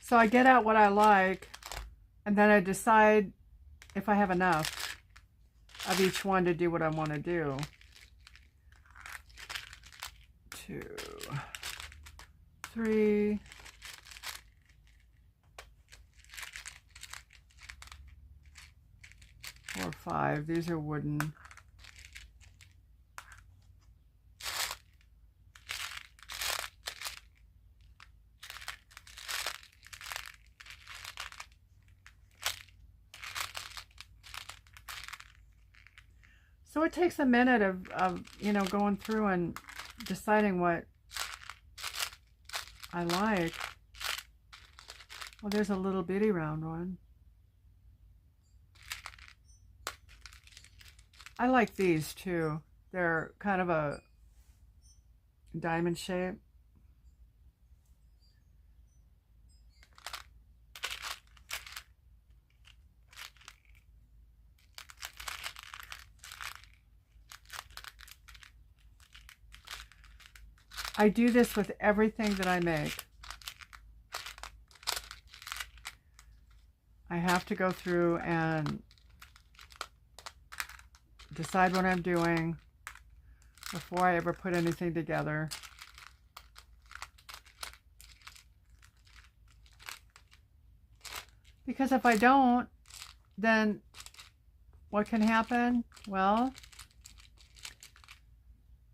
So I get out what I like, and then I decide if I have enough of each one to do what I want to do. 2, 3, 4, 5. These are wooden. So it takes a minute of you know, going through and deciding what I like. Well, there's a little bitty round one. I like these too. They're kind of a diamond shape. I do this with everything that I make. I have to go through and decide what I'm doing before I ever put anything together. Because if I don't, then what can happen? Well,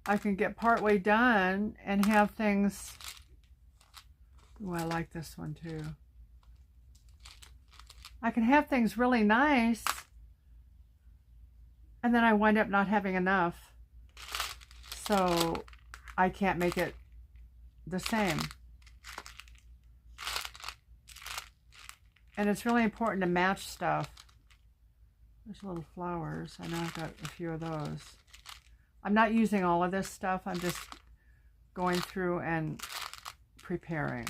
I can get partway done and have things. Oh, I like this one too. I can have things really nice, and then I wind up not having enough. So I can't make it the same. And it's really important to match stuff. There's little flowers. I know I've got a few of those. I'm not using all of this stuff. I'm just going through and preparing.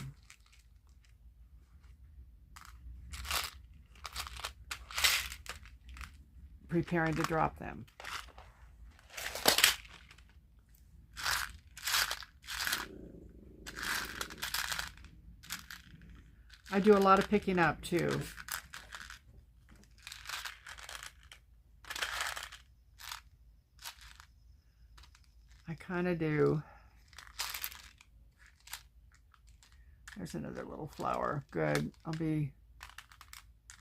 Preparing to drop them. I do a lot of picking up too. I kind of do. There's another little flower. Good. I'll be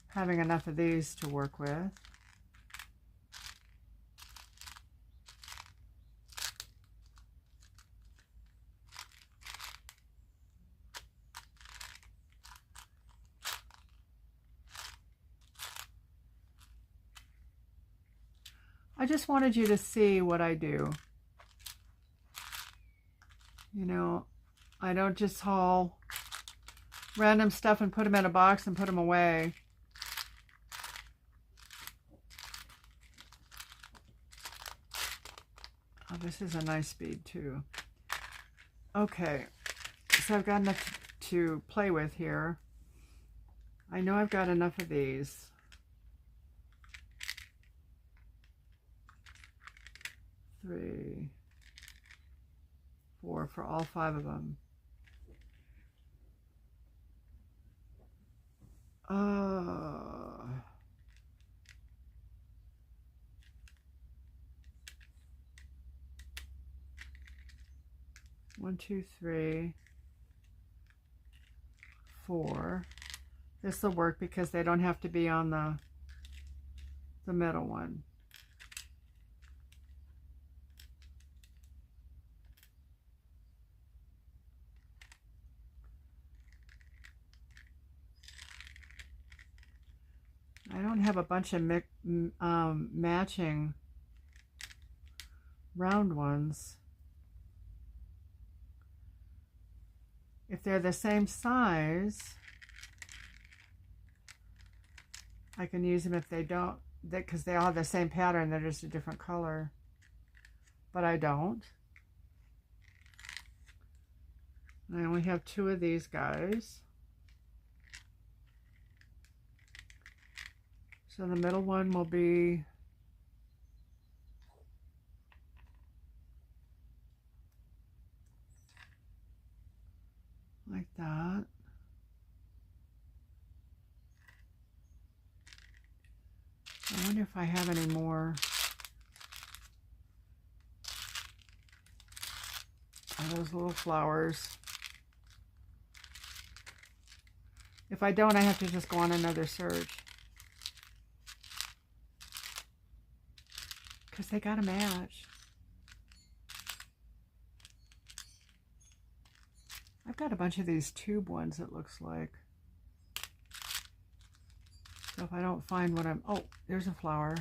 having enough of these to work with. I just wanted you to see what I do. You know, I don't just haul random stuff and put them in a box and put them away. Oh, this is a nice bead too. Okay, so I've got enough to play with here. I know I've got enough of these. 3, 4 for all 5 of them. One, 2, 3, 4. This will work because they don't have to be on the middle one. I don't have a bunch of matching round ones. If they're the same size, I can use them. If they don't, because they all have the same pattern, they're just a different color. But I don't. I only have 2 of these guys. So the middle one will be like that. I wonder if I have any more of those little flowers. If I don't, I have to just go on another search. Because they got to match. I've got a bunch of these tube ones, it looks like. So if I don't find what I'm... Oh, there's a flower.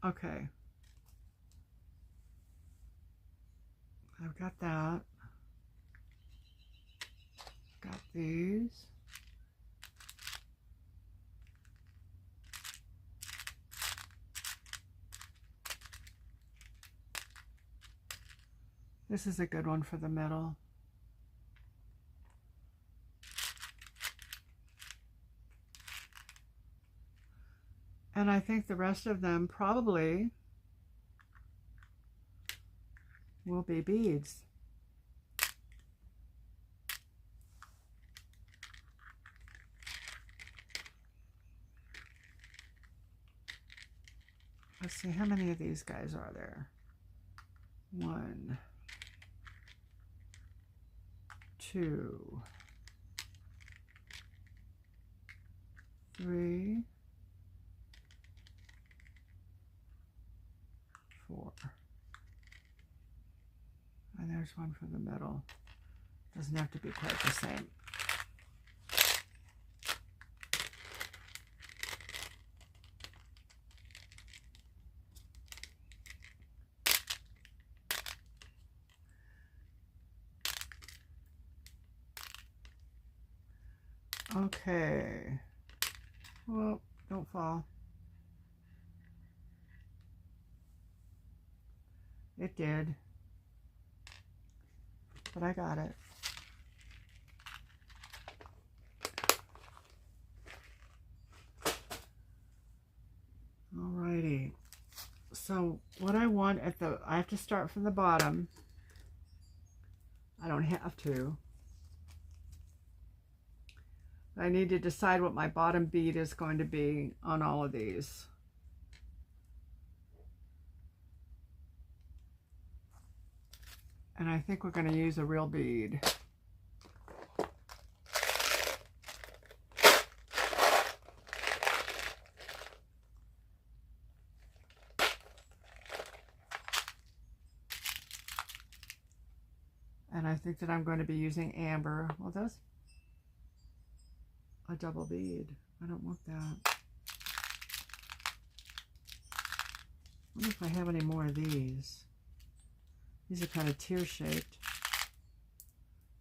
Okay. I've got that. Got these. This is a good one for the middle. And I think the rest of them probably, will be beads. Let's see, how many of these guys are there? 1, 2, 3, 4. And there's one for the middle. Doesn't have to be quite the same. Okay. Well, don't fall. It did. But I got it. Alrighty. So what I want I have to start from the bottom. I don't have to. I need to decide what my bottom bead is going to be on all of these. And I think we're going to use a real bead. And I think that I'm going to be using amber. Well, that's a double bead. I don't want that. I wonder if I have any more of these. These are kind of tear-shaped.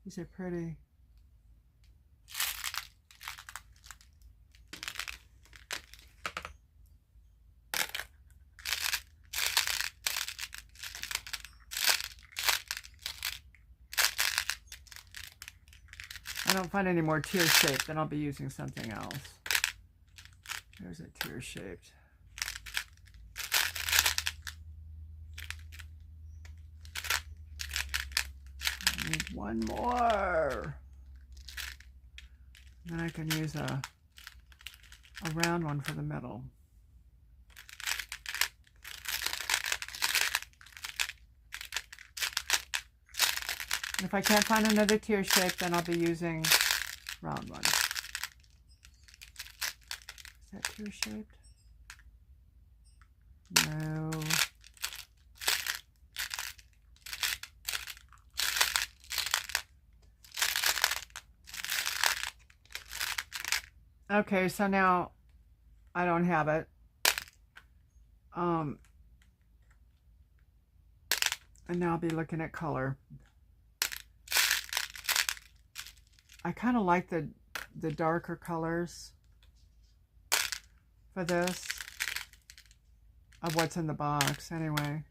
These are pretty. I don't find any more tear-shaped, then I'll be using something else. There's a tear-shaped. I need one more. Then I can use a round one for the middle. And if I can't find another tear shape, then I'll be using round one. Is that tear shaped? No. Okay, so now I don't have it. And now I'll be looking at color. I kind of like the darker colors for this, of what's in the box anyway.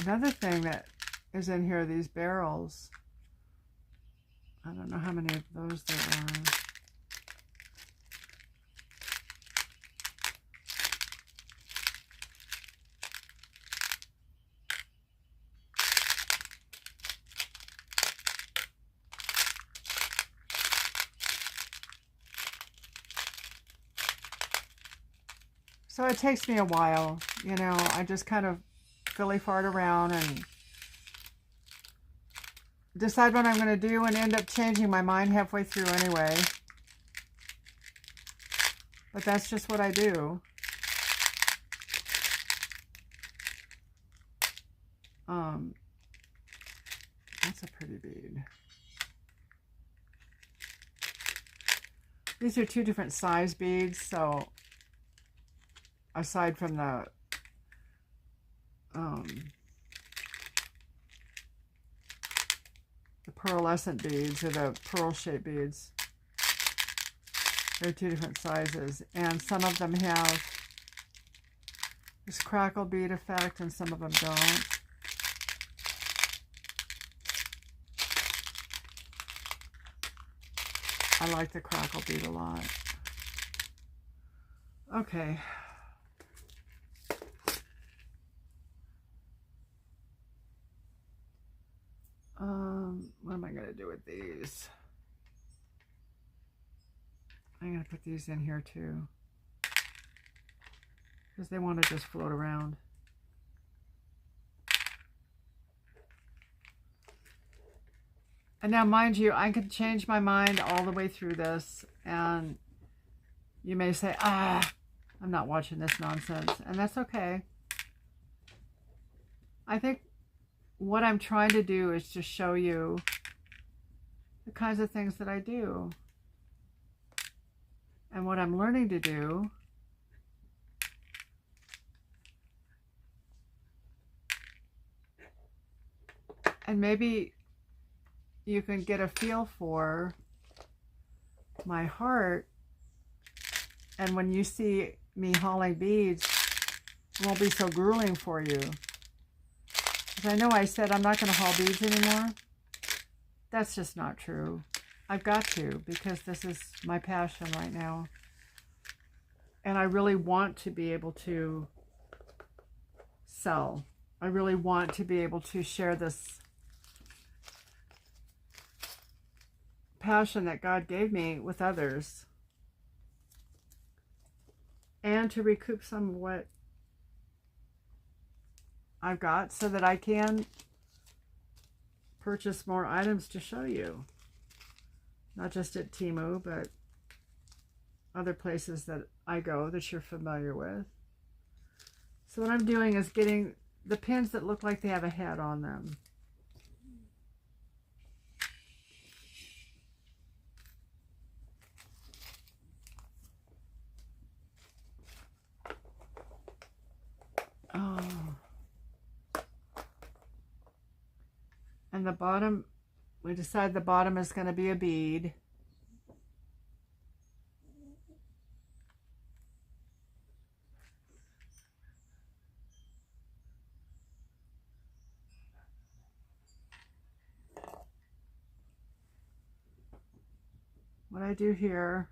Another thing that is in here, these barrels. I don't know how many of those there are. So it takes me a while, you know, I just kind of filly fart around and decide what I'm going to do and end up changing my mind halfway through anyway. But that's just what I do. That's a pretty bead. These are two different size beads, so aside from the pearlescent beads or the pearl-shaped beads, they're two different sizes, and some of them have this crackle bead effect and some of them don't. I like the crackle bead a lot. Okay. What am I going to do with these? I'm going to put these in here too, because they want to just float around. And now, mind you, I can change my mind all the way through this, and you may say, I'm not watching this nonsense, and that's okay. I think what I'm trying to do is to show you the kinds of things that I do. And what I'm learning to do and maybe you can get a feel for my heart, and when you see me hauling beads, it won't be so grueling for you. Because I know I said I'm not going to haul beads anymore. That's just not true. I've got to, because this is my passion right now. And I really want to be able to sell. I really want to be able to share this passion that God gave me with others, and to recoup some of what I've got so that I can purchase more items to show you. Not just at Temu, but other places that I go that you're familiar with. So what I'm doing is getting the pins that look like they have a head on them. Oh. And the bottom, we decide the bottom is going to be a bead. What I do here,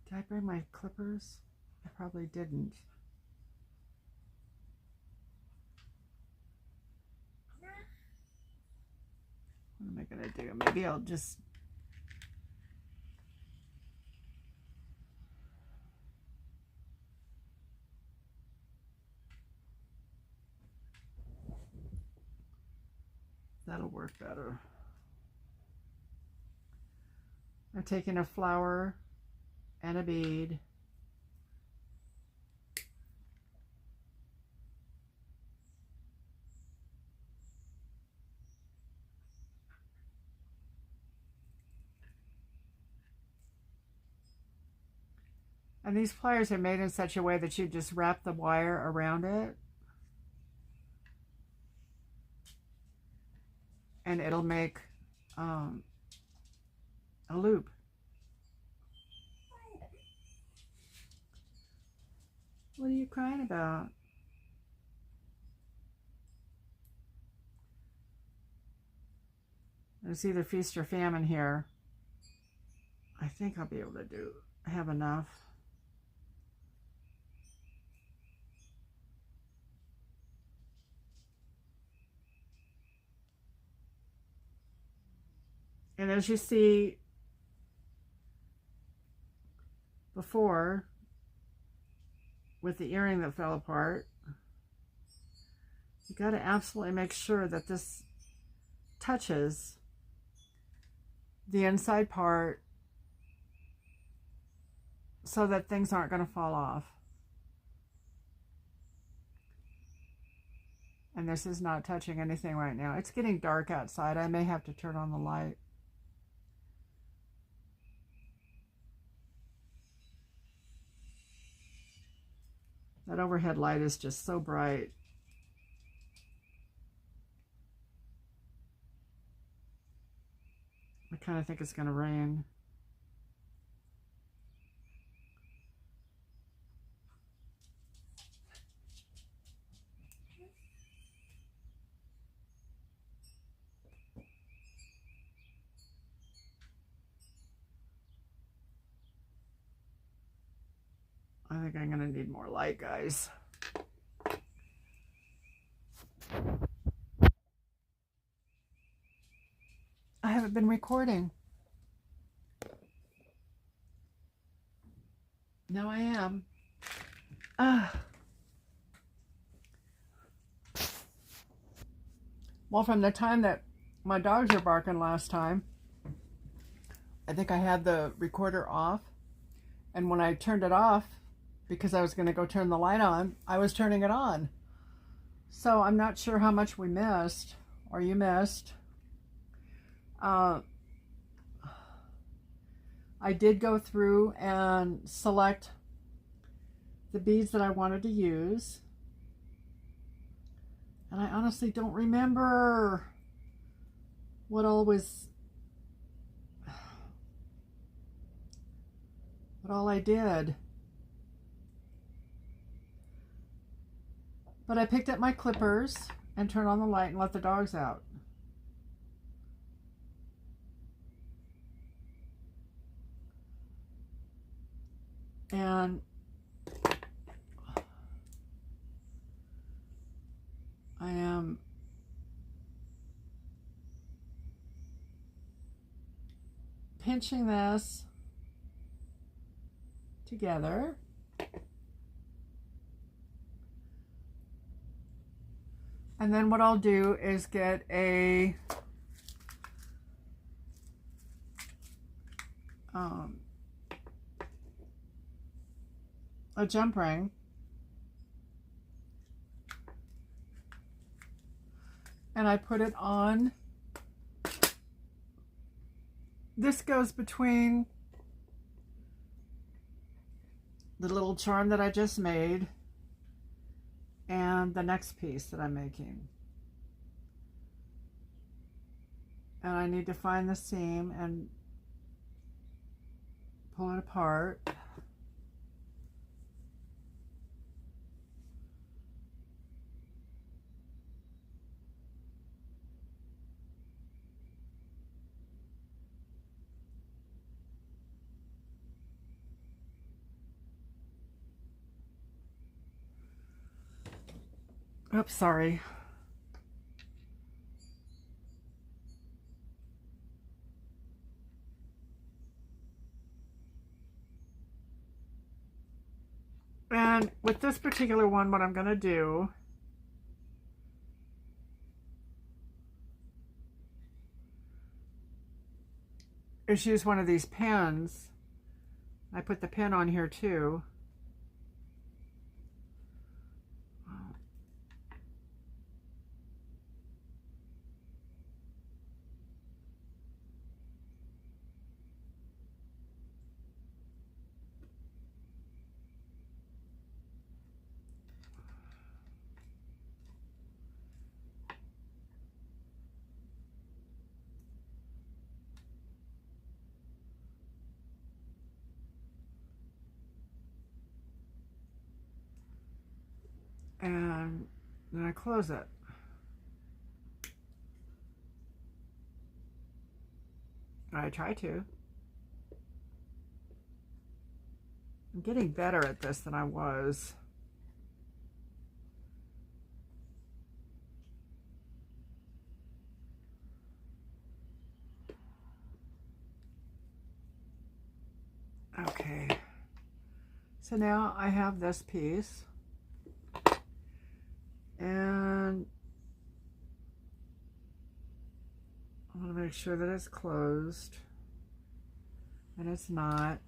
did I bring my clippers? I probably didn't. What am I going to do? Maybe I'll just... That'll work better. I'm taking a flower and a bead. And these pliers are made in such a way that you just wrap the wire around it, and it'll make a loop. What are you crying about? It's either feast or famine here. I think I'll be able to have enough. And as you see before, with the earring that fell apart, you got to absolutely make sure that this touches the inside part so that things aren't going to fall off. And this is not touching anything right now. It's getting dark outside. I may have to turn on the light. That overhead light is just so bright. I kind of think it's going to rain. I think think I'm going to need more light, guys. I haven't been recording. Now I am. Well, from the time that my dogs were barking last time, I think I had the recorder off. And when I turned it off, because I was going to go turn the light on, I was turning it on. So I'm not sure how much we missed, or you missed. I did go through and select the beads that I wanted to use. And I honestly don't remember what all I did. But I picked up my clippers and turned on the light and let the dogs out. And I am pinching this together. And then what I'll do is get a jump ring, and I put it on. This goes between the little charm that I just made and the next piece that I'm making. And I need to find the seam and pull it apart. Oops, sorry. And with this particular one, what I'm going to do is use one of these pins. I put the pin on here too. And then I close it. I try to. I'm getting better at this than I was. Okay. So now I have this piece. And I want to make sure that it's closed, and it's not.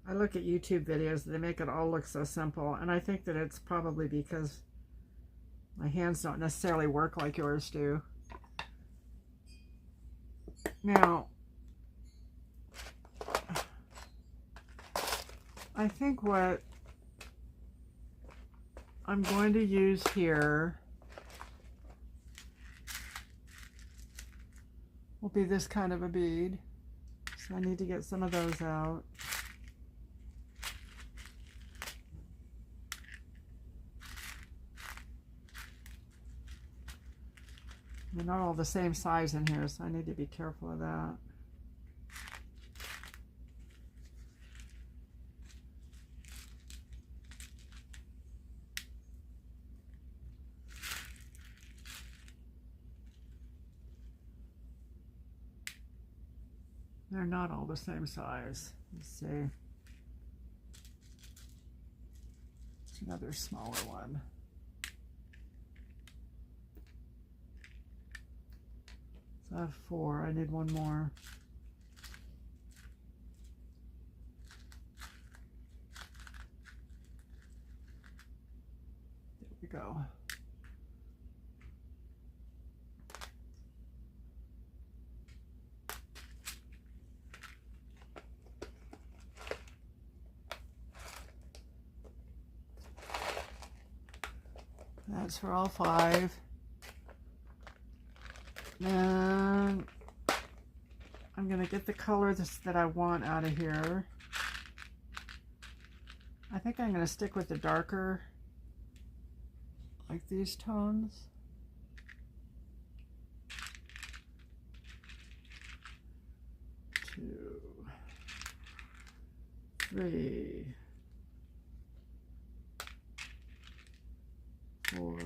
I look at YouTube videos, they make it all look so simple, and I think that it's probably because my hands don't necessarily work like yours do. Now, I think what I'm going to use here will be this kind of a bead. So I need to get some of those out. They're not all the same size in here, so I need to be careful of that. They're not all the same size. Let's see. Another smaller one. So I have 4. I need one more. There we go. That's for all 5. And I'm going to get the color that I want out of here. I think I'm going to stick with the darker, like these tones. Two, 3, 4,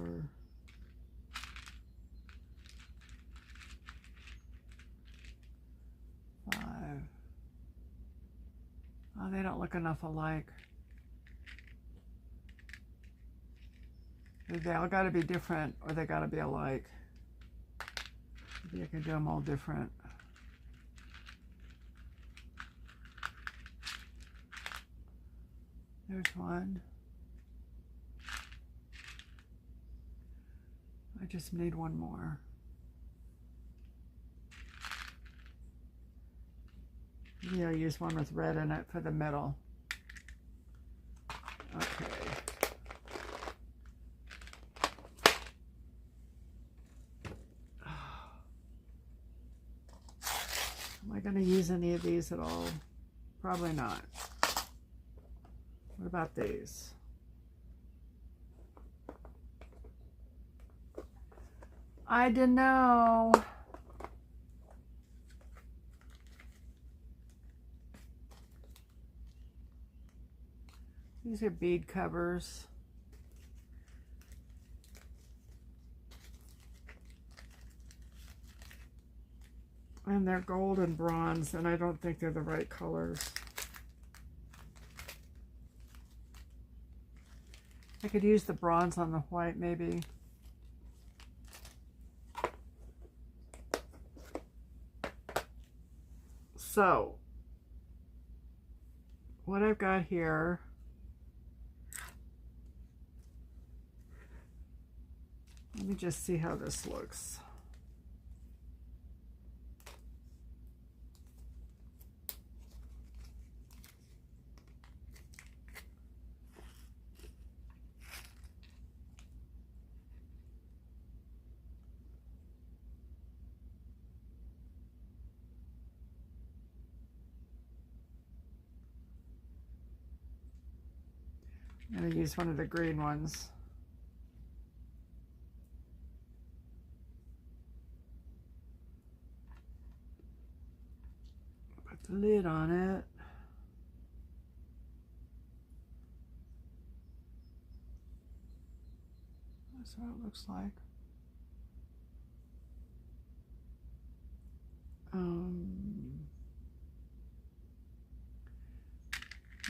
5. Oh, they don't look enough alike. They all got to be different, or they got to be alike. Maybe I can do them all different. There's one. I just need one more. Maybe I'll use one with red in it for the middle. Okay. Am I going to use any of these at all? Probably not. What about these? I don't know. These are bead covers. And they're gold and bronze, and I don't think they're the right colors. I could use the bronze on the white, maybe. So, what I've got here, let me just see how this looks. I'm going to use one of the green ones. Put the lid on it. That's what it looks like.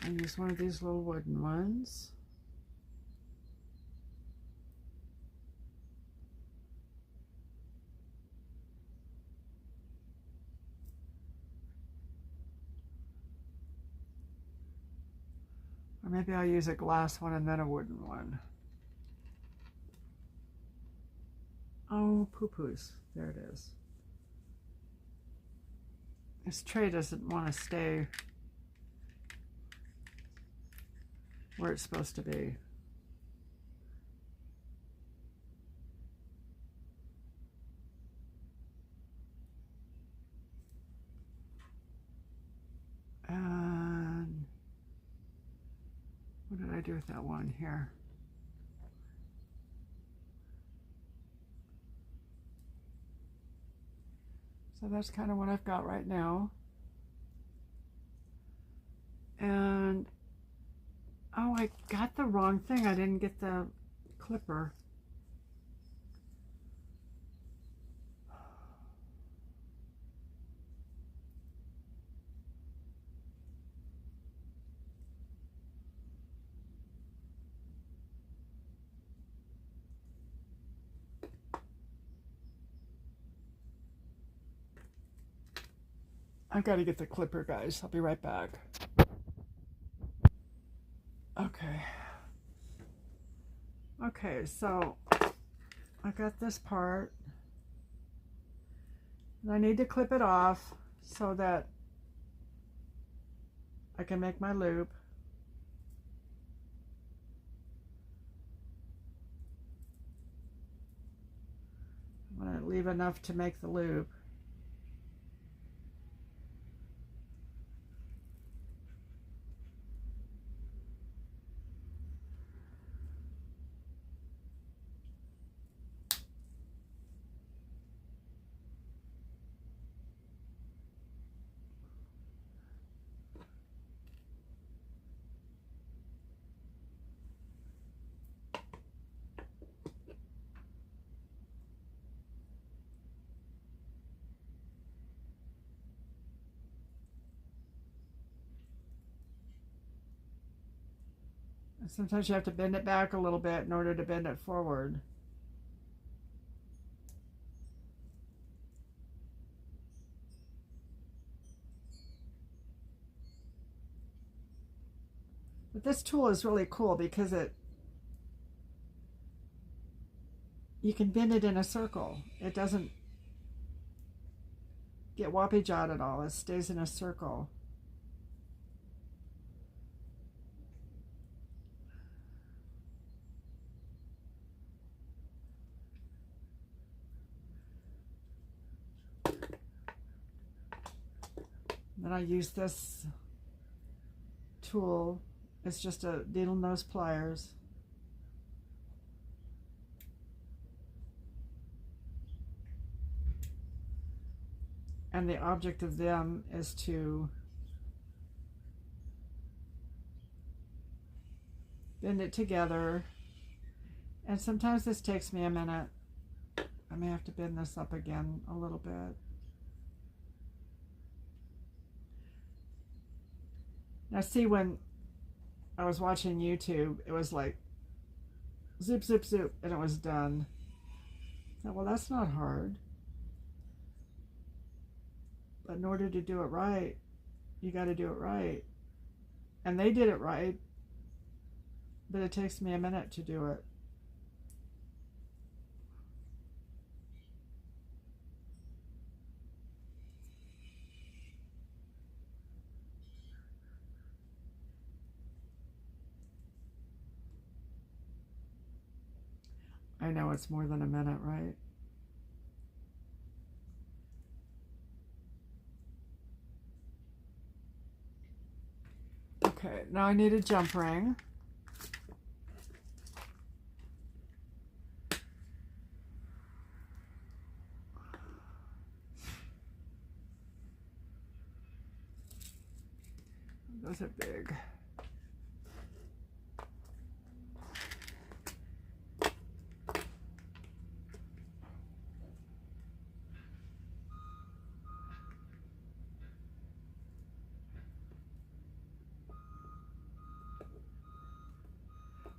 I use one of these little wooden ones. Or maybe I'll use a glass one and then a wooden one. Oh, poo-poos. There it is. This tray doesn't want to stay where it's supposed to be. And what did I do with that one here? So that's kind of what I've got right now. And oh, I got the wrong thing. I didn't get the clipper. I've got to get the clipper, guys. I'll be right back. Okay. Okay, so I got this part. And I need to clip it off so that I can make my loop. I'm going to leave enough to make the loop. And sometimes you have to bend it back a little bit in order to bend it forward. But this tool is really cool because you can bend it in a circle. It doesn't get woppy-jawed at all. It stays in a circle. Then I use this tool. It's just a needle nose pliers. And the object of them is to bend it together. And sometimes this takes me a minute. I may have to bend this up again a little bit. Now see, when I was watching YouTube, it was like zip, zip, zip, and it was done. I thought, well, that's not hard. But in order to do it right, you got to do it right. And they did it right, but it takes me a minute to do it. I know it's more than a minute, right? Okay, now I need a jump ring. Those are big.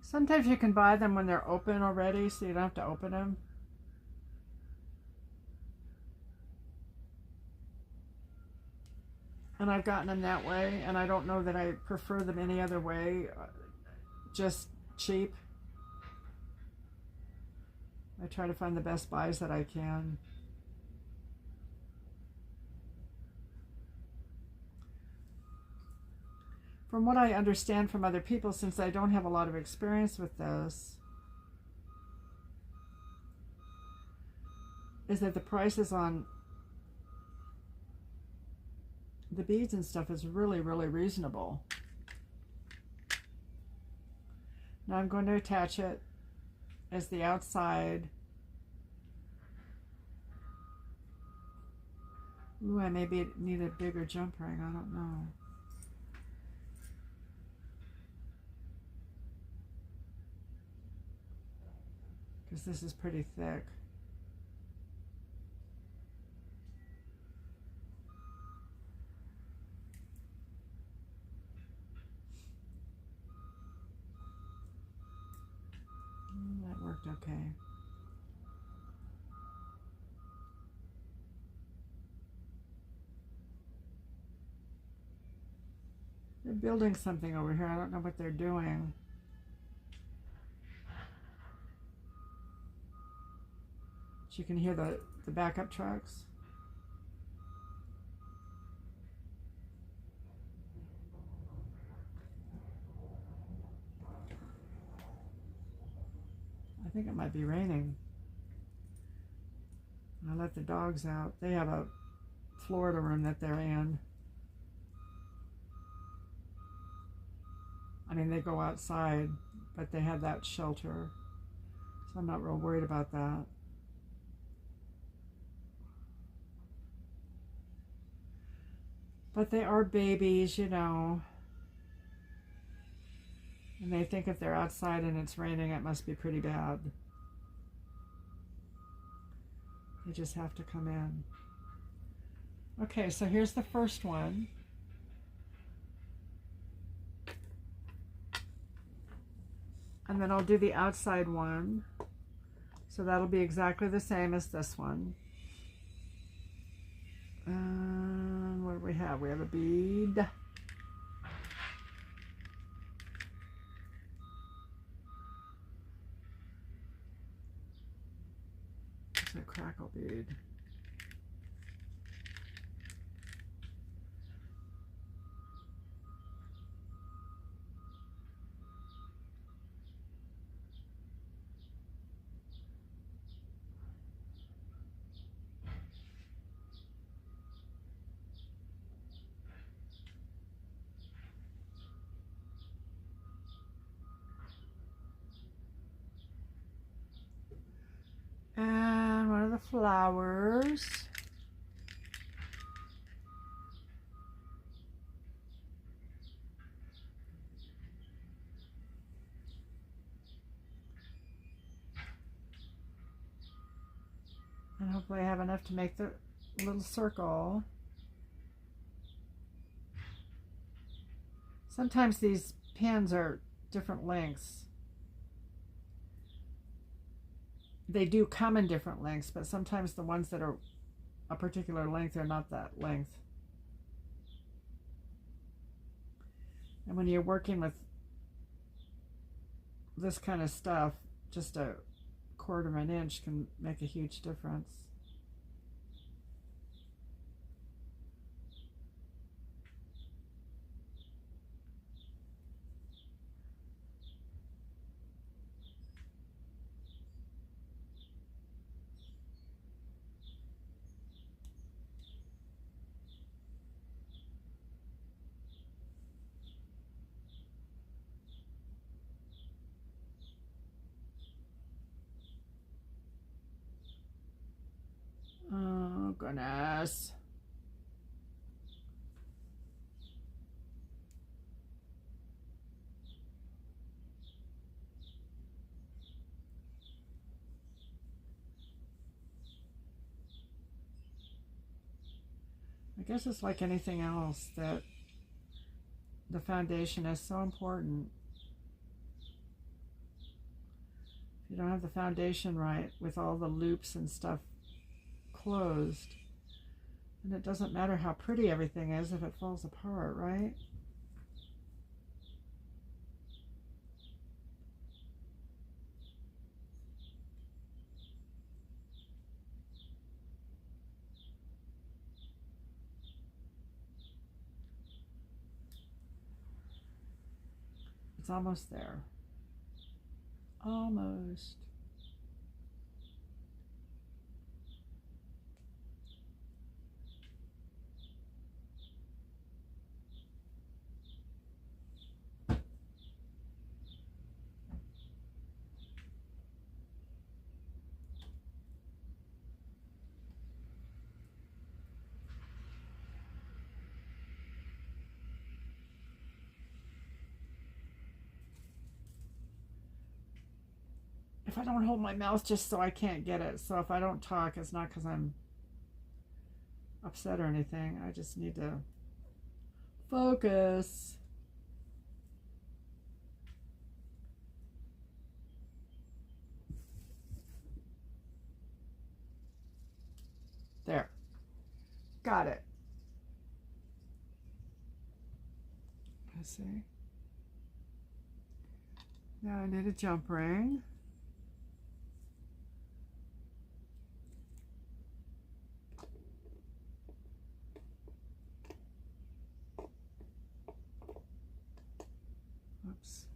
Sometimes you can buy them when they're open already, so you don't have to open them. And I've gotten them that way, and I don't know that I prefer them any other way, just cheap. I try to find the best buys that I can. From what I understand from other people, since I don't have a lot of experience with this, is that the prices on the beads and stuff is really, really reasonable. Now I'm going to attach it as the outside Ooh, I maybe need a bigger jump ring. I don't know. Because this is pretty thick. That worked okay. They're building something over here. I don't know what they're doing. You can hear the backup trucks. I think it might be raining. I let the dogs out. They have a Florida room that they're in. I mean, they go outside, but they have that shelter. So I'm not real worried about that. But they are babies, you know. And they think if they're outside and it's raining, it must be pretty bad. They just have to come in. Okay, so here's the first one. And then I'll do the outside one. So that'll be exactly the same as this one. What do we have? We have a bead. It's a crackle bead. And one of the flowers. And hopefully I have enough to make the little circle. Sometimes these pins are different lengths. They do come in different lengths, but sometimes the ones that are a particular length are not that length. And when you're working with this kind of stuff, just a quarter of an inch can make a huge difference. Oh, goodness. I guess it's like anything else, that the foundation is so important. If you don't have the foundation right, with all the loops and stuff closed, and it doesn't matter how pretty everything is if it falls apart, right? It's almost there. Almost. if I don't hold my mouth just so I can't get it. So if I don't talk, it's not because I'm upset or anything. I just need to focus. There. Got it. Let's see. Now I need a jump ring. Oops.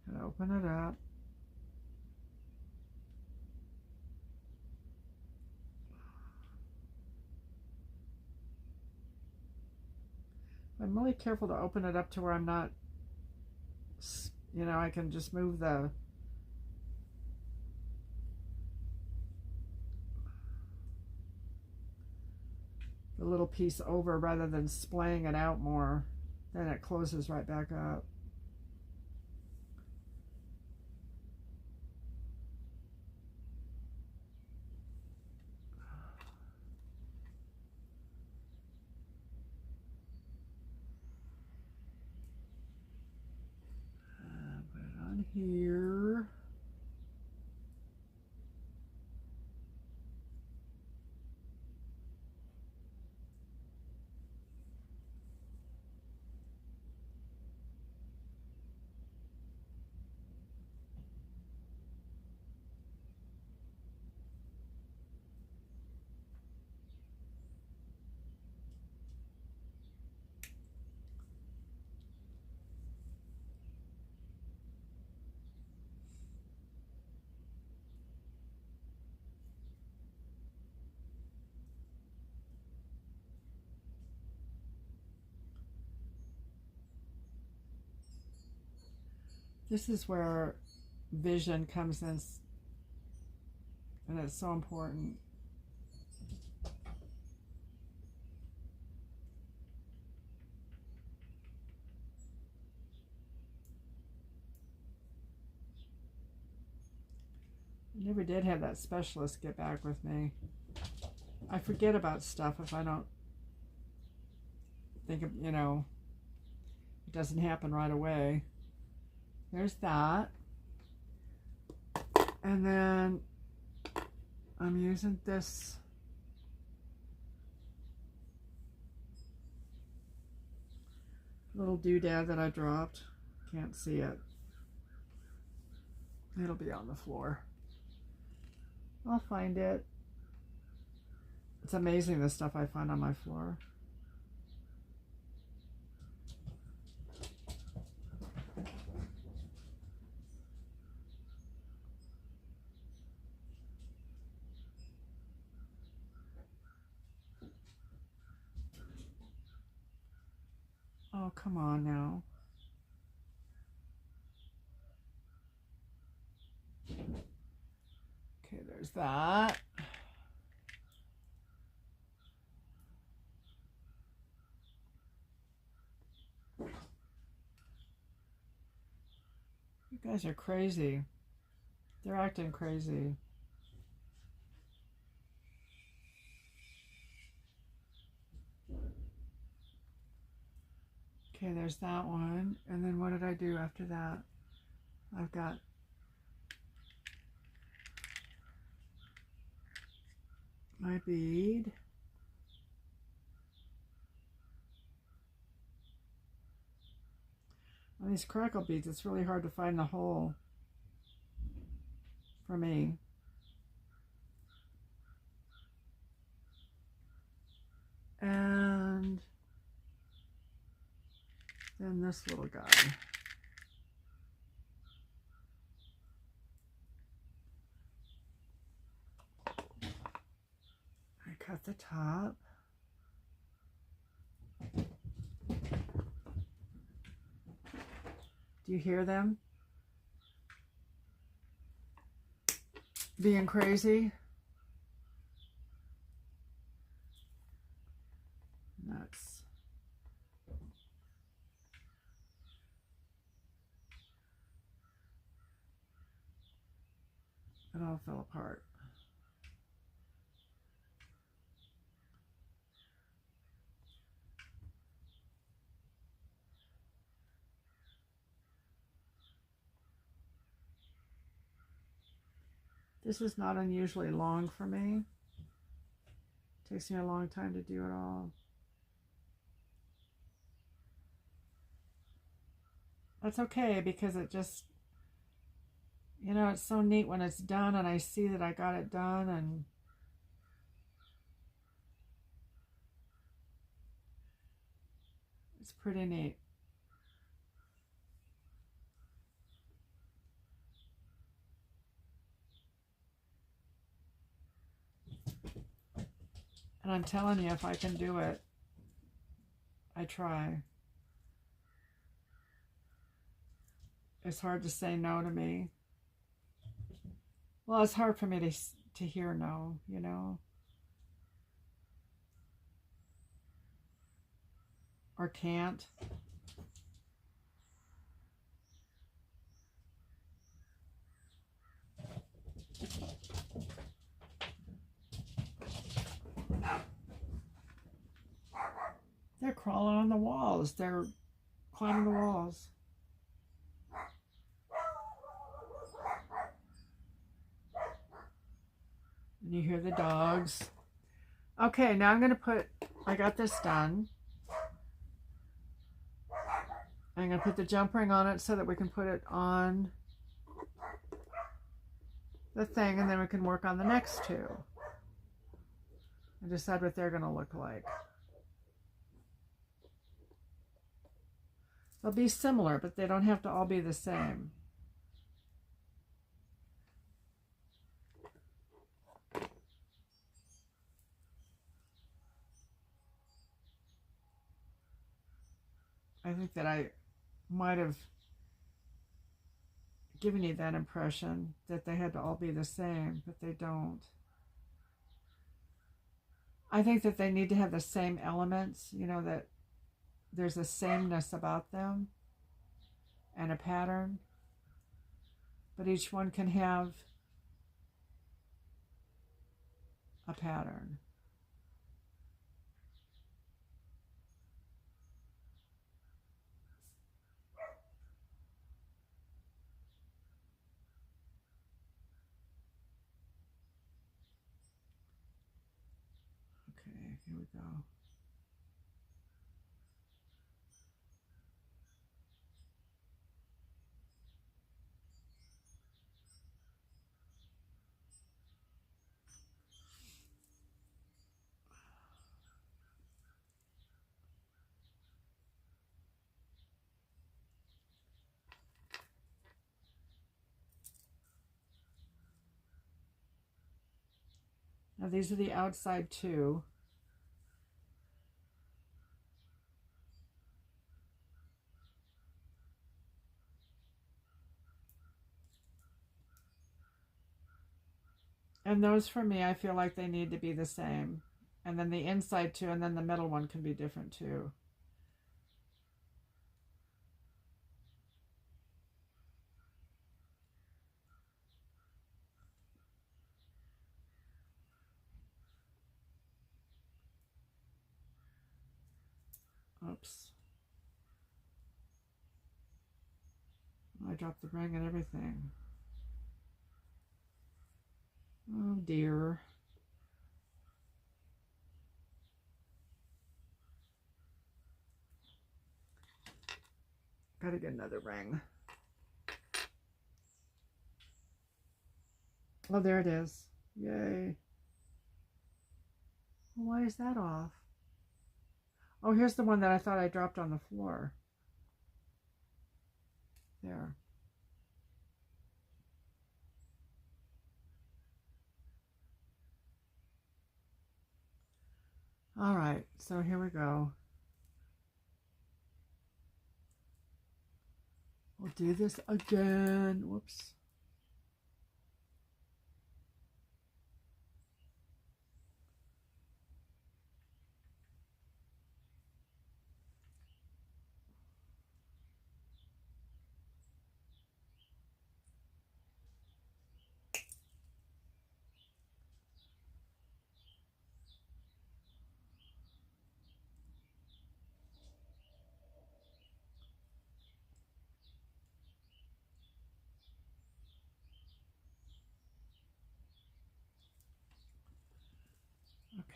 And open it up. I'm really careful to open it up to where I'm not, you know, I can just move the little piece over rather than splaying it out more. Then it closes right back up. Put it on here. This is where vision comes in, and it's so important. I never did have that specialist get back with me. I forget about stuff if I don't think of, you know, it doesn't happen right away. There's that. And then I'm using this little doodad that I dropped. Can't see it. It'll be on the floor. I'll find it. It's amazing the stuff I find on my floor. Oh, come on now. Okay, there's that. You guys are crazy. They're acting crazy. Okay, there's that one. And then what did I do after that? I've got my bead. On these crackle beads, it's really hard to find the hole for me. And then this little guy. I cut the top. Do you hear them? being crazy. Nuts. It all fell apart. This is not unusually long for me. It takes me a long time to do it all. That's okay, because it just, you know, it's so neat when it's done and I see that I got it done, and it's pretty neat. And I'm telling you, if I can do it, I try. It's hard to say no to me. Well, it's hard for me to hear no, you know, or can't. They're crawling on the walls. They're climbing the walls. And you hear the dogs. Okay, now I'm going to put, I got this done. I'm going to put the jump ring on it so that we can put it on the thing, and then we can work on the next two and decide what they're going to look like. They'll be similar, but they don't have to all be the same. I think that I might have given you that impression that they had to all be the same, but they don't. I think that they need to have the same elements, you know, that there's a sameness about them and a pattern, but each one can have a pattern. Okay, here we go. Now these are the outside two. And those, for me, I feel like they need to be the same. And then the inside two, and then the middle one can be different too. Oops. I dropped the ring and everything. Oh dear. Gotta get another ring. Oh, there it is. Yay. Why is that off? Oh, here's the one that I thought I dropped on the floor. There. All right, so here we go. We'll do this again. Whoops.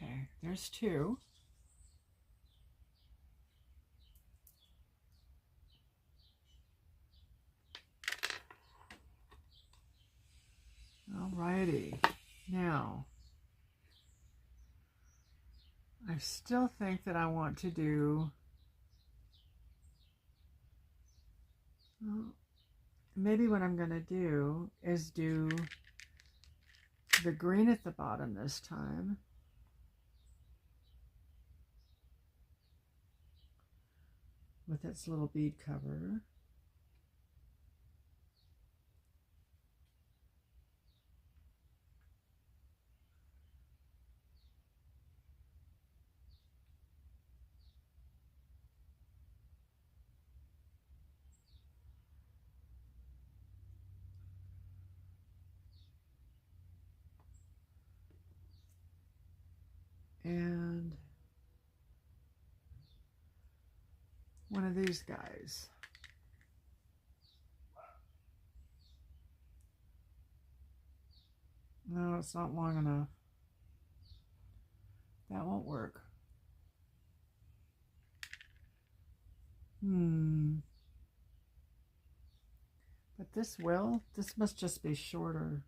Okay, there's two. Alrighty, now I still think that I want to do, well, maybe what I'm going to do is do the green at the bottom this time. With its little bead cover. And one of these guys. No, it's not long enough. That won't work. But this will. This must just be shorter.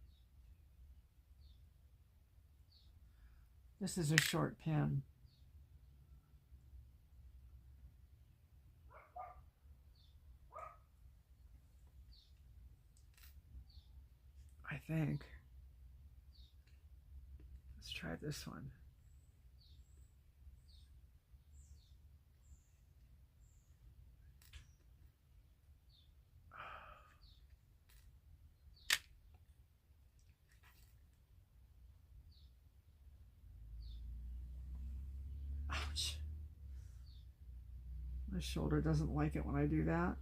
This is a short pin. I think. Let's try this one. Ouch. My shoulder doesn't like it when I do that.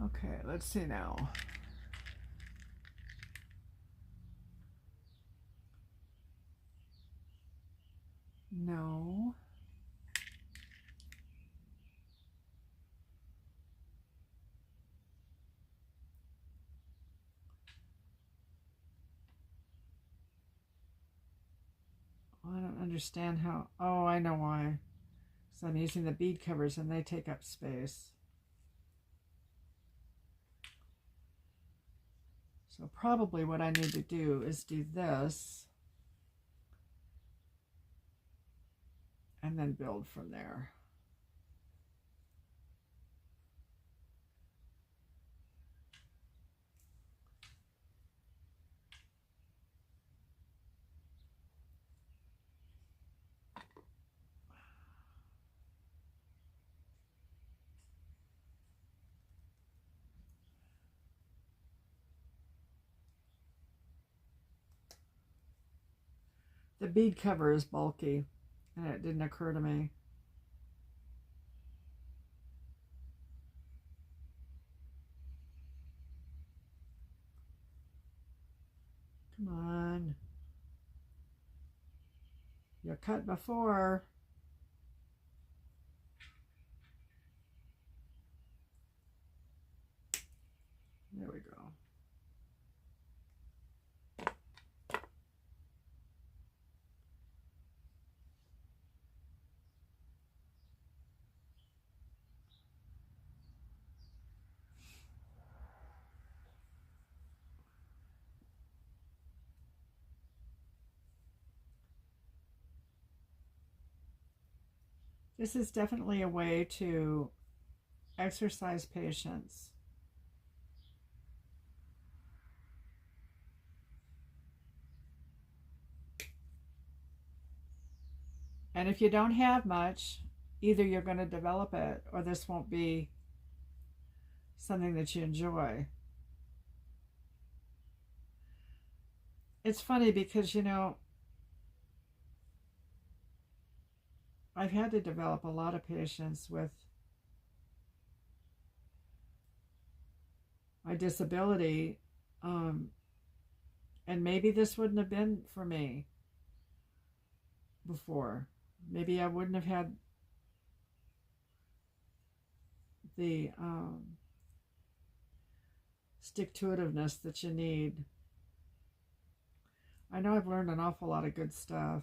Okay, let's see now. No. I don't understand how. Oh, I know why. So I'm using the bead covers and they take up space. So probably what I need to do is do this and then build from there. The bead cover is bulky, and it didn't occur to me. Come on. You cut before. There we go. This is definitely a way to exercise patience. And if you don't have much, either you're going to develop it or this won't be something that you enjoy. It's funny because, you know, I've had to develop a lot of patience with my disability, and maybe this wouldn't have been for me before. Maybe I wouldn't have had the stick-to-itiveness that you need. I know I've learned an awful lot of good stuff.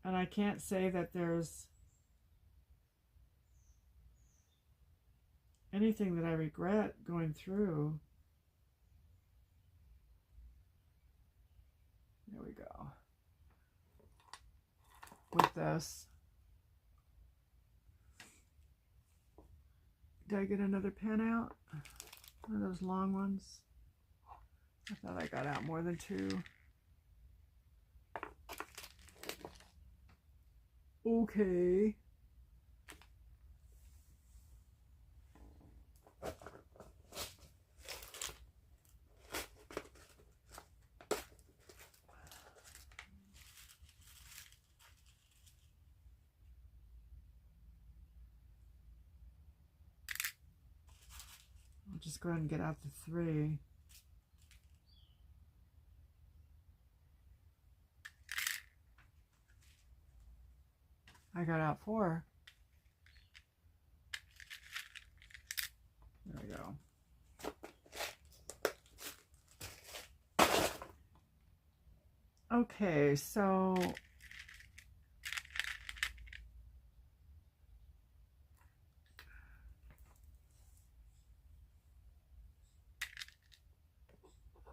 And I can't say that there's anything that I regret going through. There we go. With this. Did I get another pen out? One of those long ones? I thought I got out more than two. Okay. I'll just go ahead and get out the 3. I got out 4. There we go. Okay, so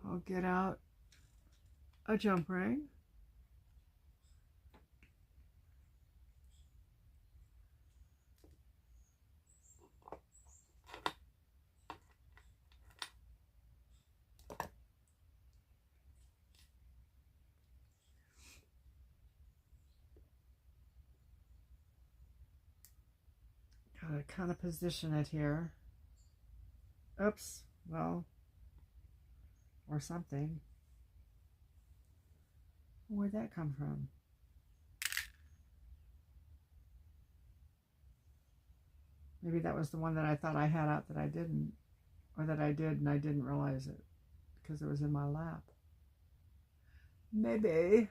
I'll get out a jump ring. Gotta kind of position it here. Oops, well, or something. Where'd that come from? Maybe that was the one that I thought I had out that I didn't, or that I did and I didn't realize it because it was in my lap. Maybe.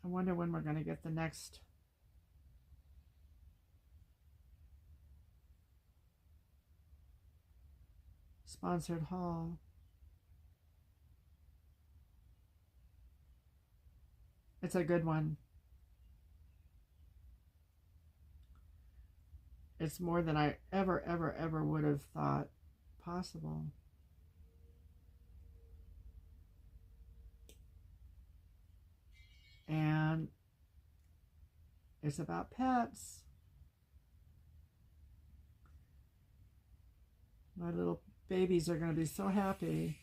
I wonder when we're going to get the next sponsored haul. It's a good one. It's more than I ever would have thought possible. And it's about pets. My little babies are going to be so happy.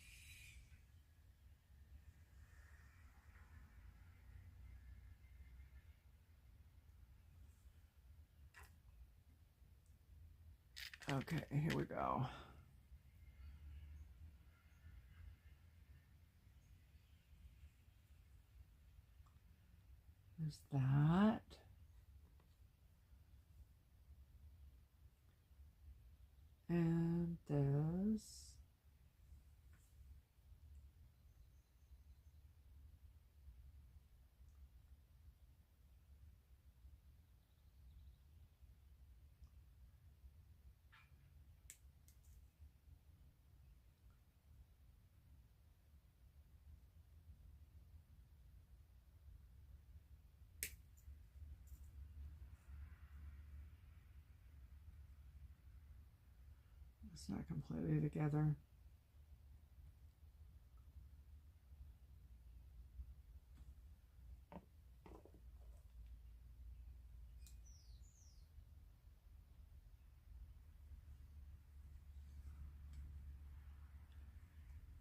Okay, here we go. There's that. And this. It's not completely together.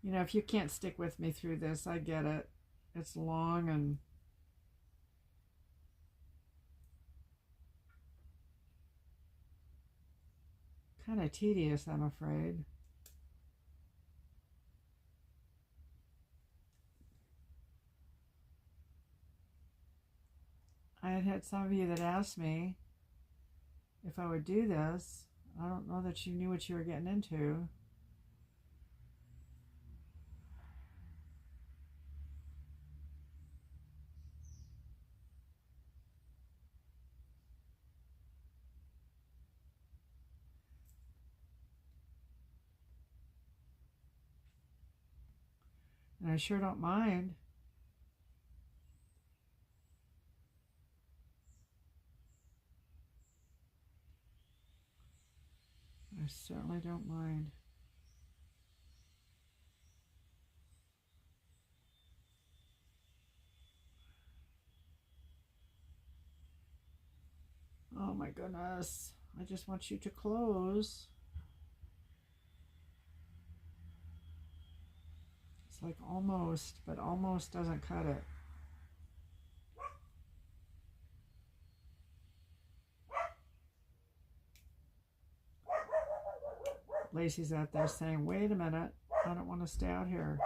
You know, if you can't stick with me through this, I get it. It's long and kind of tedious, I'm afraid. I had some of you that asked me if I would do this. I don't know that you knew what you were getting into. And I sure don't mind. I certainly don't mind. Oh my goodness. I just want you to close. It's like almost, but almost doesn't cut it. Lacey's out there saying, wait a minute, I don't want to stay out here.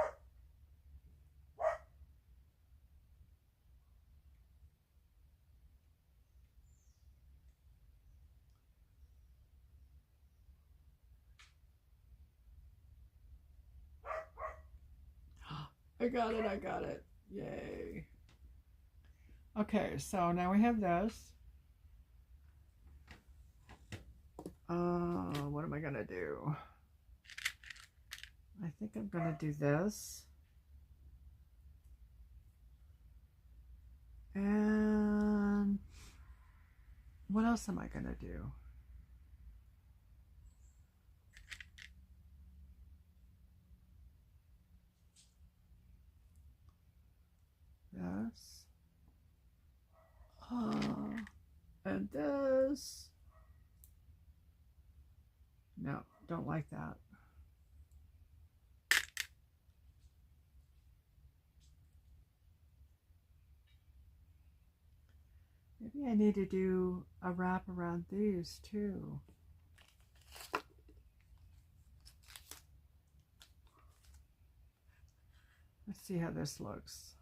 I got it, I got it. Yay. Okay, so now we have this. What am I gonna do? I think I'm gonna do this. And what else am I gonna do? This. And this. No, don't like that. Maybe I need to do a wrap around these too. Let's see how this looks.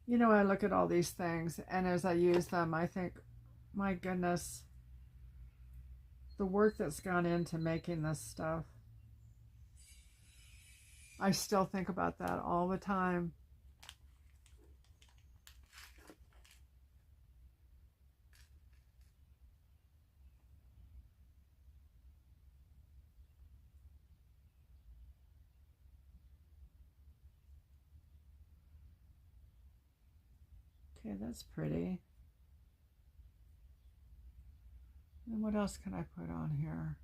You know, I look at all these things, and as I use them, I think, my goodness, the work that's gone into making this stuff. I still think about that all the time. Okay, that's pretty. And what else can I put on here?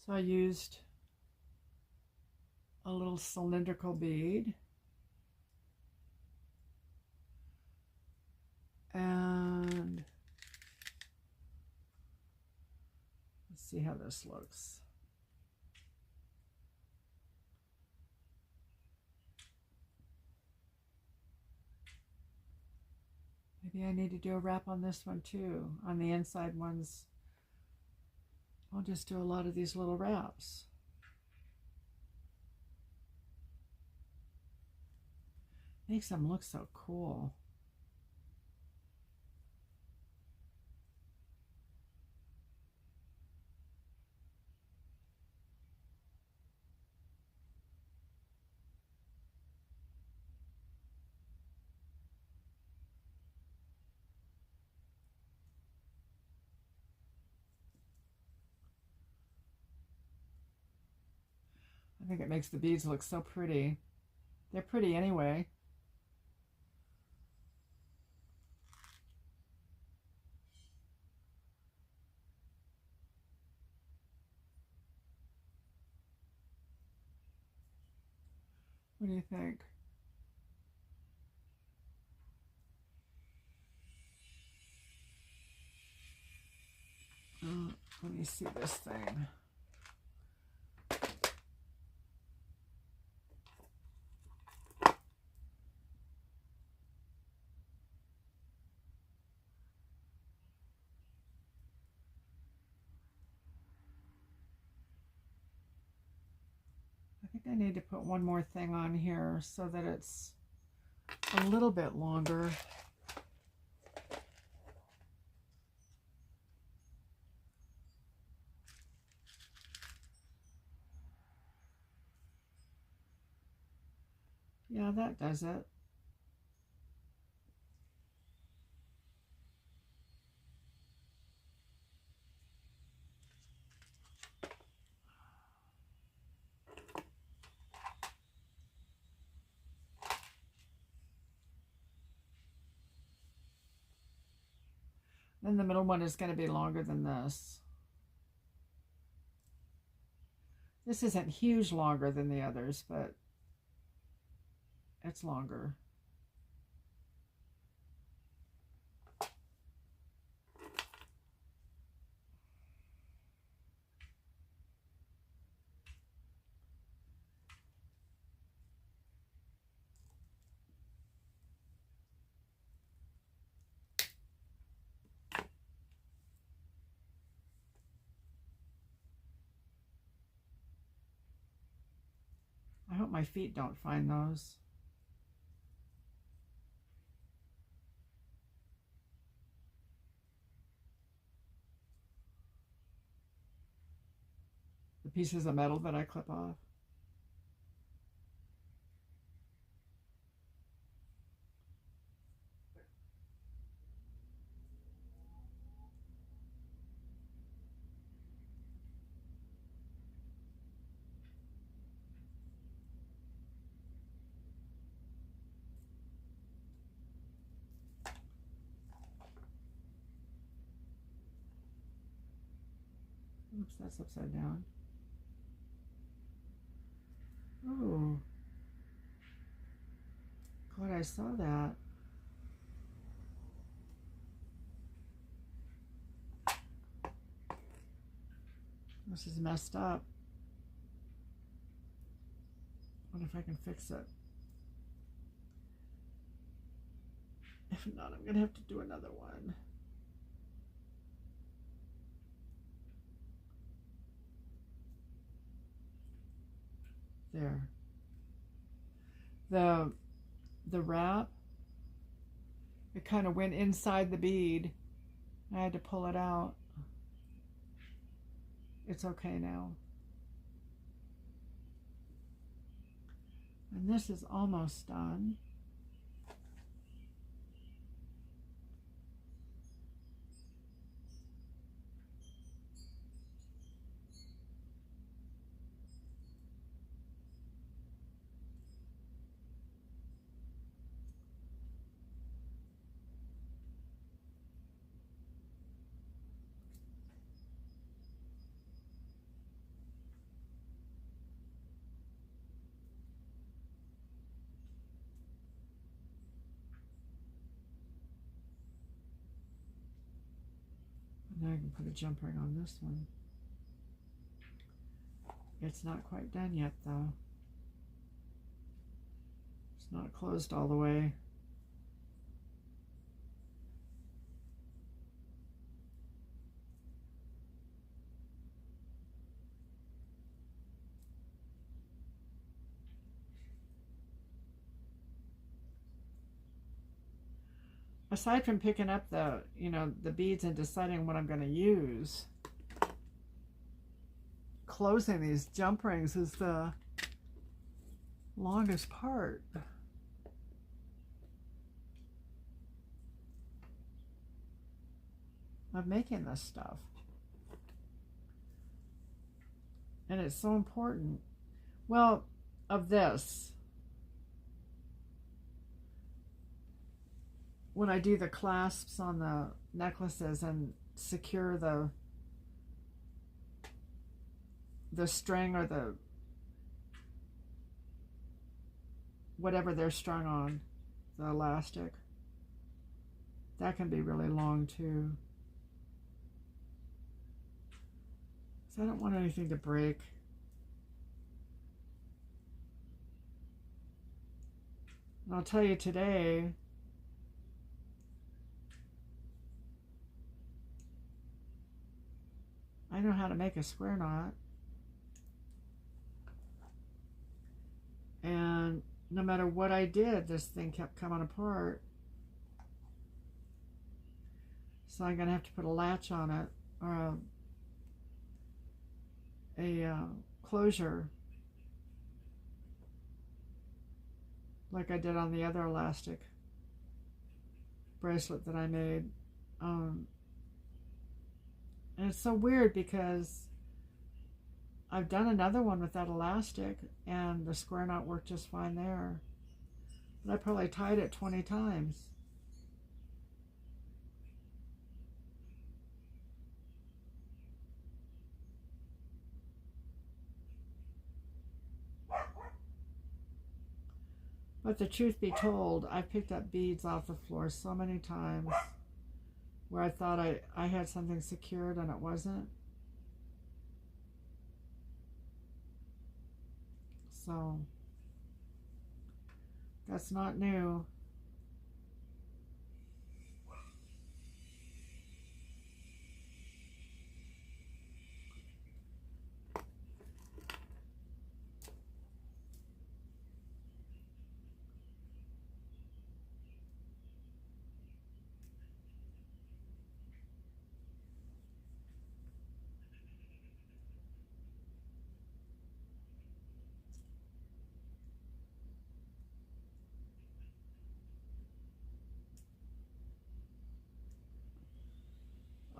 So I used a little cylindrical bead. And let's see how this looks. Maybe I need to do a wrap on this one too. On the inside ones, I'll just do a lot of these little wraps. Makes them look so cool. think it makes the beads look so pretty. They're pretty anyway. What do you think? Let me see this thing. I think I need to put one more thing on here so that it's a little bit longer. Yeah, that does it. Then the middle one is going to be longer than this. This isn't huge longer than the others, but it's longer. I hope my feet don't find those. The pieces of metal that I clip off. Oops, that's upside down. Oh, glad I saw that. This is messed up. What if I can fix it? If not, I'm gonna have to do another one. There. The wrap, it kind of went inside the bead. I had to pull it out. It's okay now. And this is almost done. Now I can put a jump ring on this one. It's not quite done yet though. It's not closed all the way. Aside from picking up the, the beads and deciding what I'm going to use, closing these jump rings is the longest part. Of making this stuff. And it's so important. Well, of this, when I do the clasps on the necklaces and secure the string or the whatever they're strung on, the elastic, that can be really long too. So I don't want anything to break. And I'll tell you today, I know how to make a square knot. And no matter what I did, this thing kept coming apart. So I'm going to have to put a latch on it, or a closure, like I did on the other elastic bracelet that I made. And it's so weird because I've done another one with that elastic and the square knot worked just fine there. But I probably tied it 20 times. But the truth be told, I picked up beads off the floor so many times where I thought I had something secured and it wasn't. So that's not new.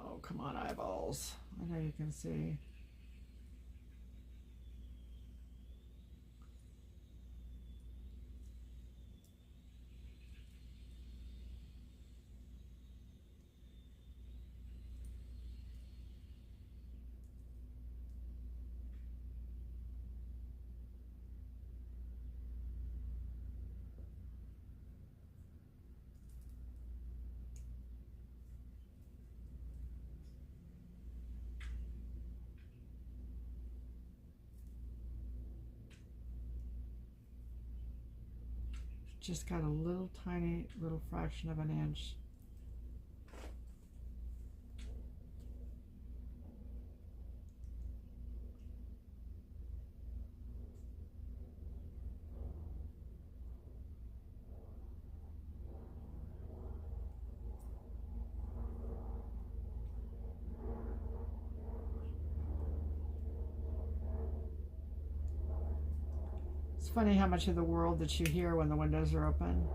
Oh, come on, eyeballs. I know you can see. Just got a little tiny little fraction of an inch. It's funny how much of the world that you hear when the windows are open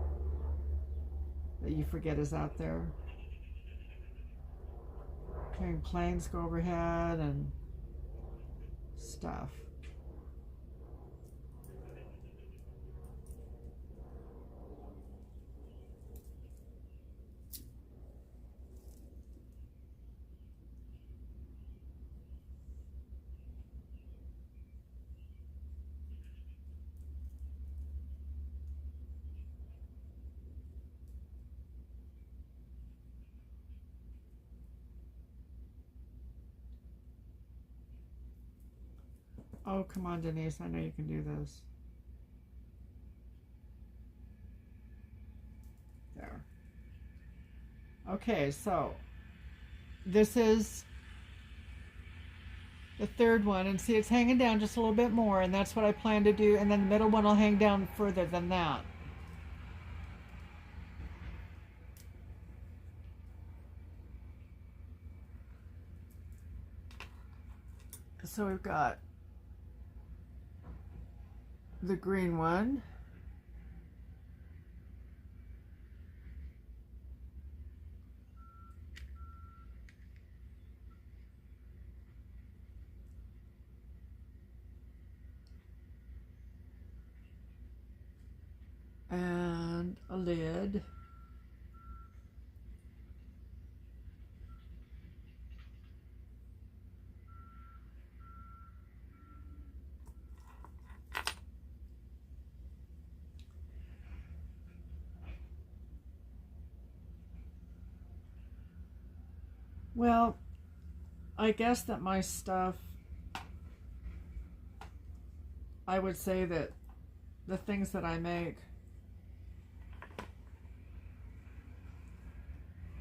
that you forget is out there. Hearing planes go overhead and stuff. Oh, come on, Denise. I know you can do this. There. Okay, so this is the third one. And see, it's hanging down just a little bit more. And that's what I plan to do. And then the middle one will hang down further than that. So we've got the green one. and a lid. Well, I guess that my stuff, I would say that the things that I make,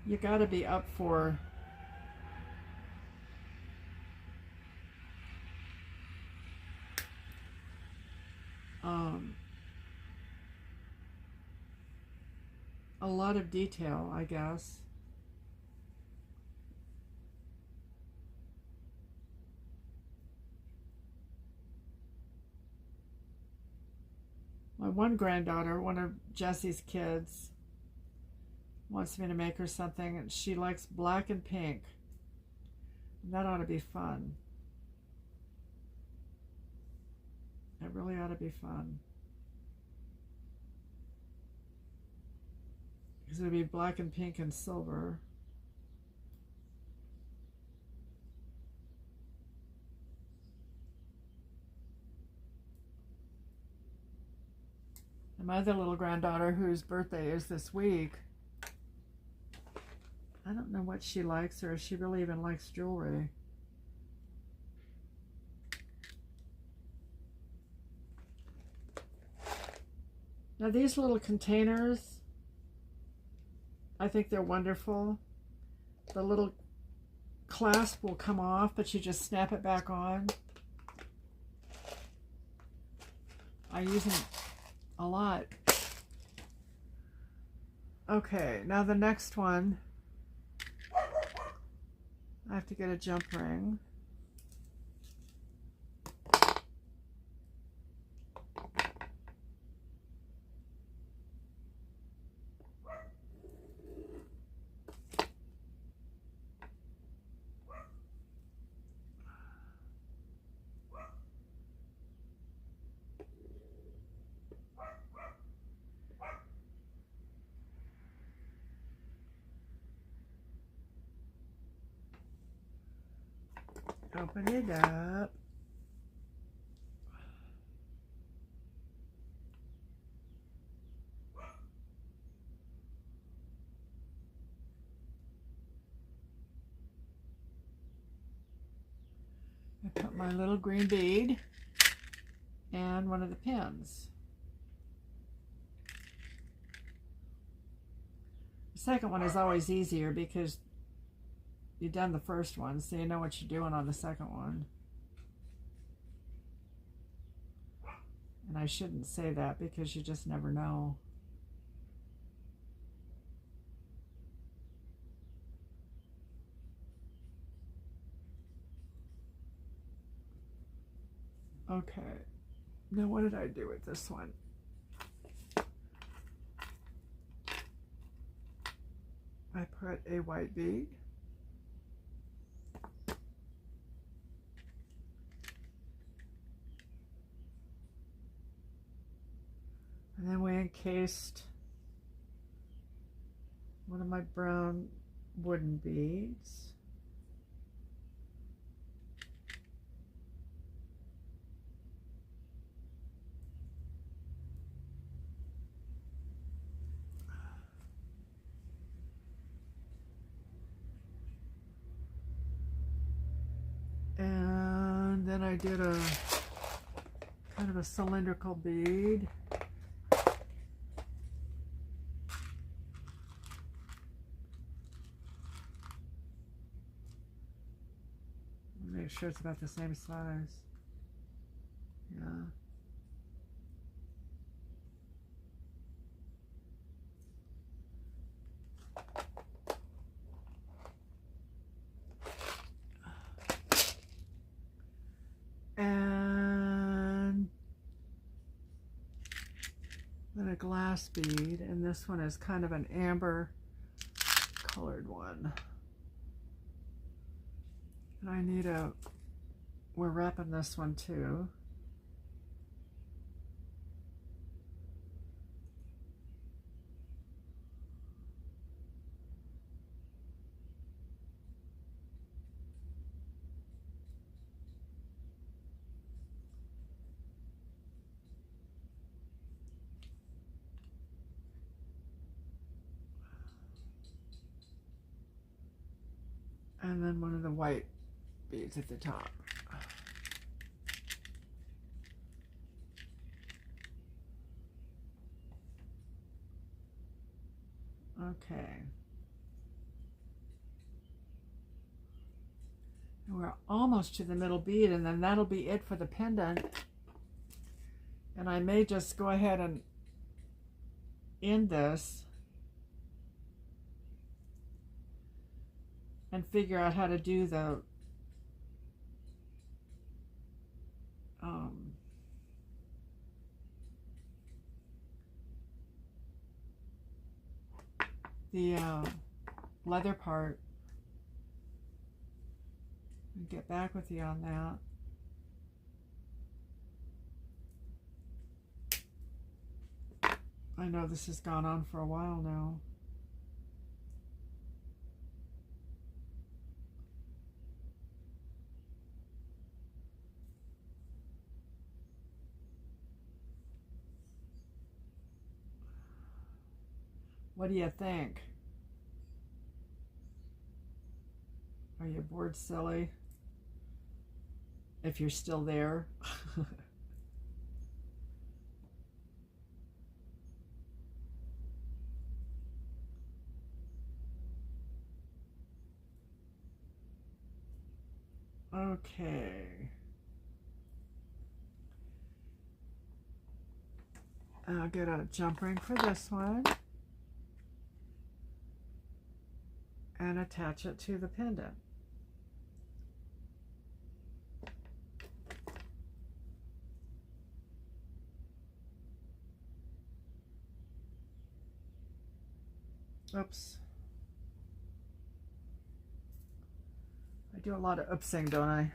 you got to be up for a lot of detail, I guess. My one granddaughter, one of Jesse's kids, wants me to make her something, and she likes black and pink. That ought to be fun. It really ought to be fun. Because it would be black and pink and silver. And my other little granddaughter, whose birthday is this week, I don't know what she likes or if she really even likes jewelry. Now these little containers, I think they're wonderful. The little clasp will come off, but you just snap it back on. I use them a lot. Okay, now the next one, I have to get a jump ring. Open it up. I put my little green bead and one of the pins. The second one is always easier because you've done the first one, so you know what you're doing on the second one. And I shouldn't say that because you just never know. Okay, now what did I do with this one? I put a white bead. And then we encased one of my brown wooden beads. And then I did a kind of a cylindrical bead. Make sure it's about the same size. Yeah. And then a glass bead, and this one is kind of an amber colored one. And I need we're wrapping this one too. And then one of the white beads at the top. Okay. And we're almost to the middle bead, and then that'll be it for the pendant. And I may just go ahead and end this and figure out how to do the leather part and get back with you on that. I know this has gone on for a while now. What do you think? Are you bored silly? If you're still there. Okay. I'll get a jump ring for this one and attach it to the pendant. Oops. I do a lot of oopsing, don't I?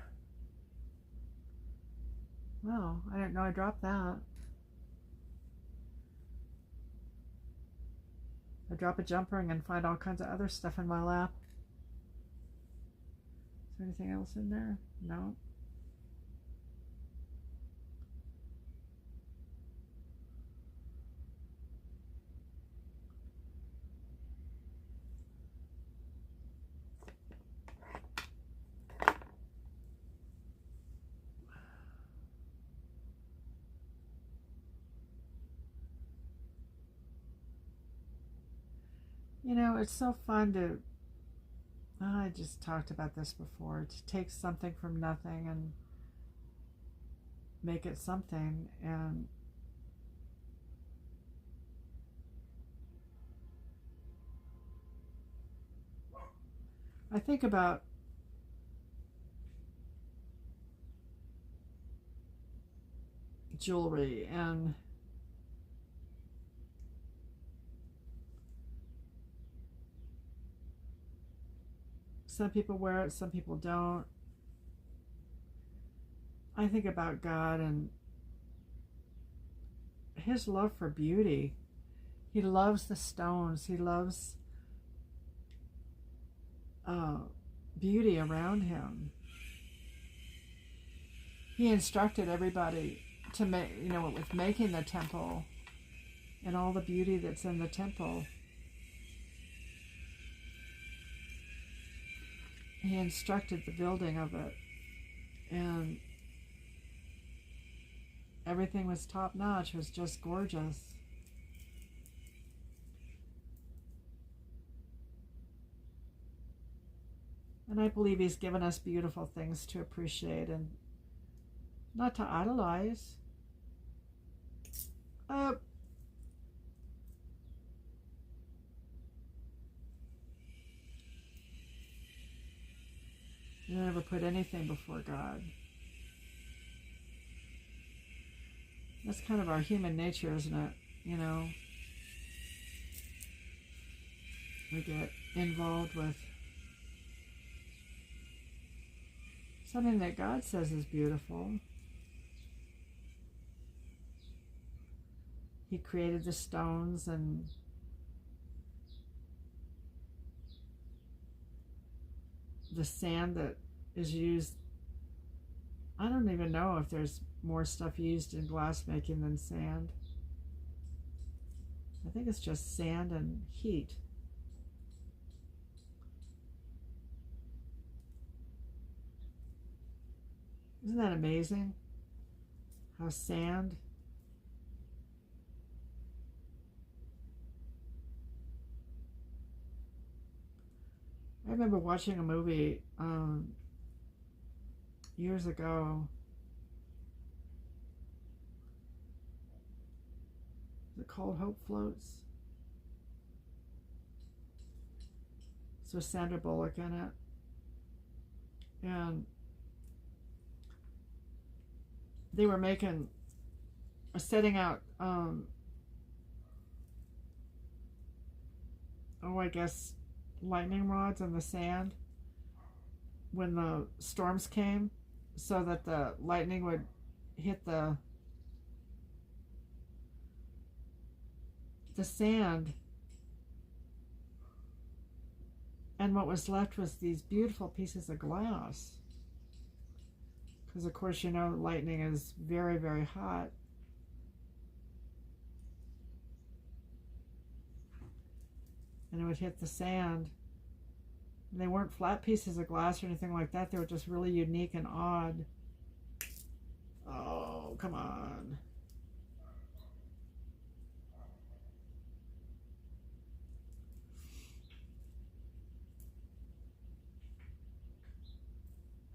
Well, I didn't know I dropped that. I drop a jump ring and find all kinds of other stuff in my lap. Is there anything else in there? No. You know, it's so fun to, I just talked about this before, to take something from nothing and make it something. And I think about jewelry, and some people wear it, some people don't. I think about God and his love for beauty. He loves the stones. He loves beauty around him. He instructed everybody to make, you know, with making the temple and all the beauty that's in the temple. He instructed the building of it, and everything was top notch. It was just gorgeous. And I believe he's given us beautiful things to appreciate and not to idolize. You never put anything before God. That's kind of our human nature, isn't it? You know, we get involved with something that God says is beautiful. He created the stones and the sand that is used. I don't even know if there's more stuff used in glass making than sand. I think it's just sand and heat. Isn't that amazing? How sand. I remember watching a movie years ago. Is it called Hope Floats? So Sandra Bullock in it. And they were setting out, I guess, lightning rods in the sand when the storms came so that the lightning would hit the sand, and what was left was these beautiful pieces of glass, because of course, you know, lightning is very, very hot. And it would hit the sand. And they weren't flat pieces of glass or anything like that. They were just really unique and odd. Oh, come on.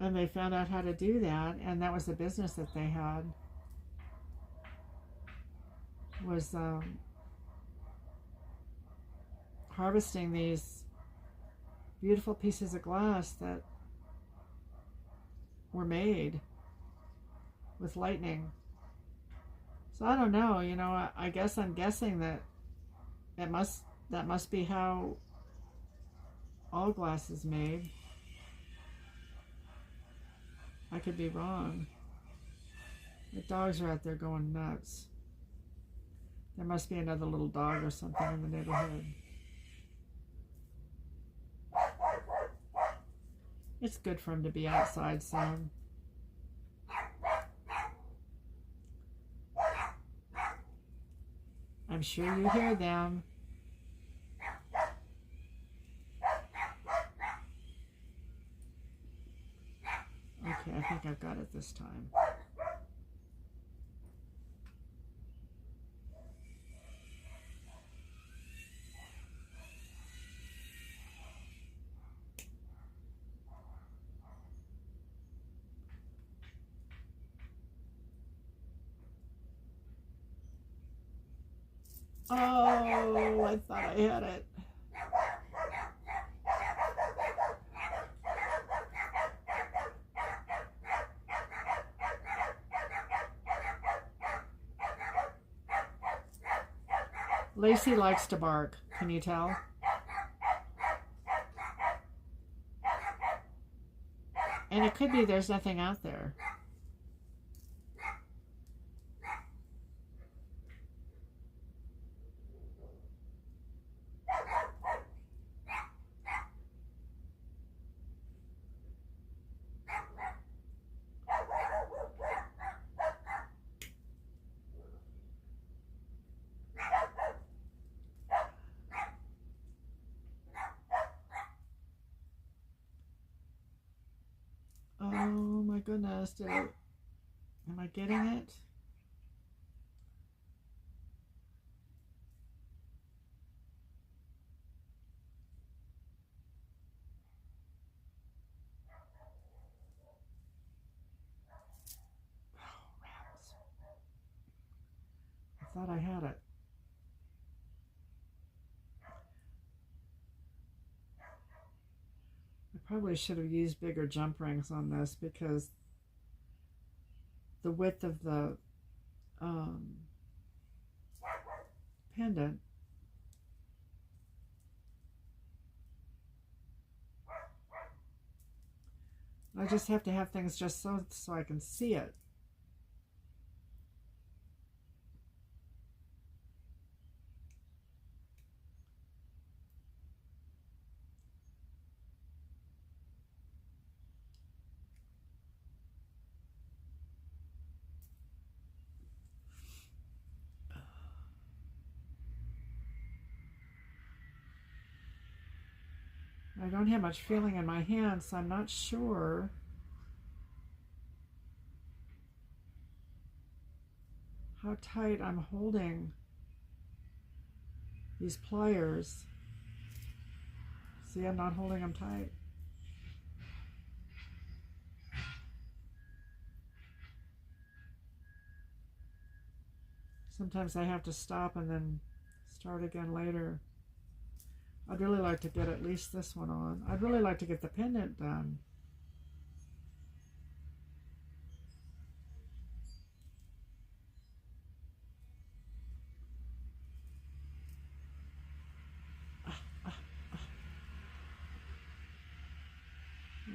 And they found out how to do that, and that was the business that they had, was harvesting these beautiful pieces of glass that were made with lightning. So I don't know, you know, I guess I'm guessing that that must be how all glass is made. I could be wrong. The dogs are out there going nuts. There must be another little dog or something in the neighborhood. It's good for him to be outside soon. I'm sure you hear them. Okay, I think I've got it this time. Oh, I thought I had it. Lacey likes to bark. Can you tell? And it could be there's nothing out there. Oh my goodness, am I getting it? Oh, rats. I thought I had it. I probably should have used bigger jump rings on this because the width of the pendant I just have to have things just so I can see it. I don't have much feeling in my hands, so I'm not sure how tight I'm holding these pliers. See, I'm not holding them tight. Sometimes I have to stop and then start again later. I'd really like to get at least this one on. I'd really like to get the pendant done.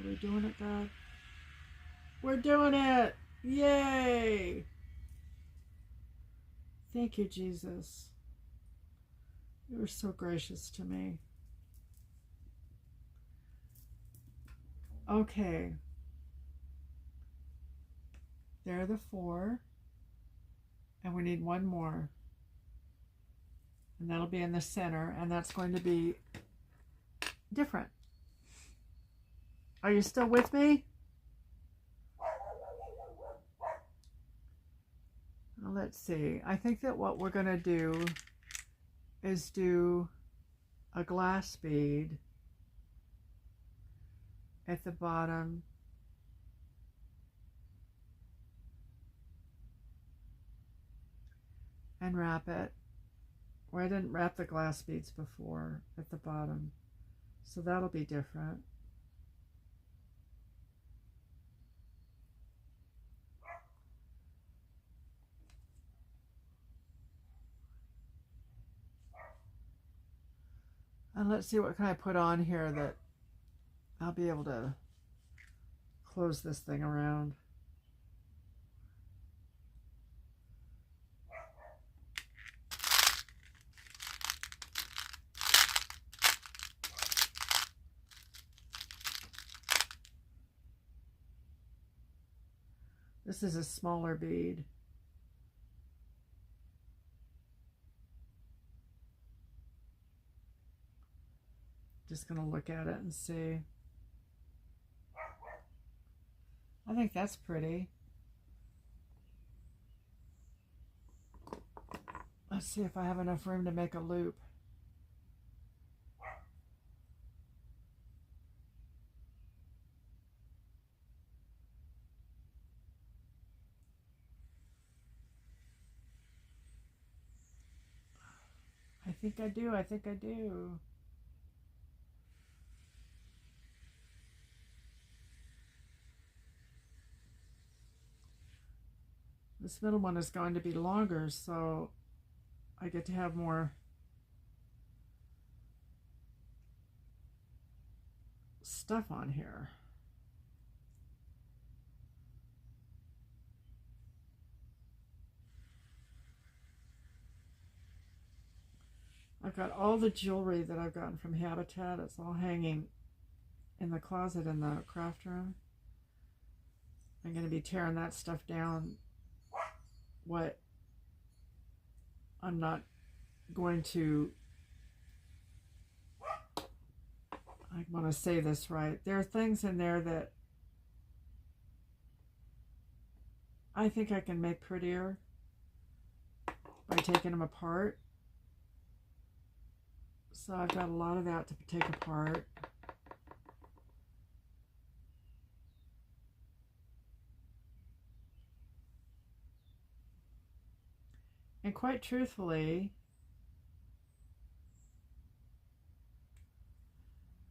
Are we doing it, God? We're doing it! Yay! Thank you, Jesus. You were so gracious to me. Okay. There are the 4. And we need one more. And that'll be in the center. And that's going to be different. Are you still with me? Well, let's see. I think that what we're going to do is do a glass bead at the bottom. And wrap it where I didn't wrap the glass beads before at the bottom. So that'll be different. And let's see, what can I put on here that I'll be able to close this thing around. This is a smaller bead. Just going to look at it and see. I think that's pretty. Let's see if I have enough room to make a loop. I think I do. I think I do. This middle one is going to be longer, so I get to have more stuff on here. I've got all the jewelry that I've gotten from Habitat. It's all hanging in the closet in the craft room. I'm going to be tearing that stuff down. What I'm not going to, I want to say this right. There are things in there that I think I can make prettier by taking them apart. So I've got a lot of that to take apart. And quite truthfully,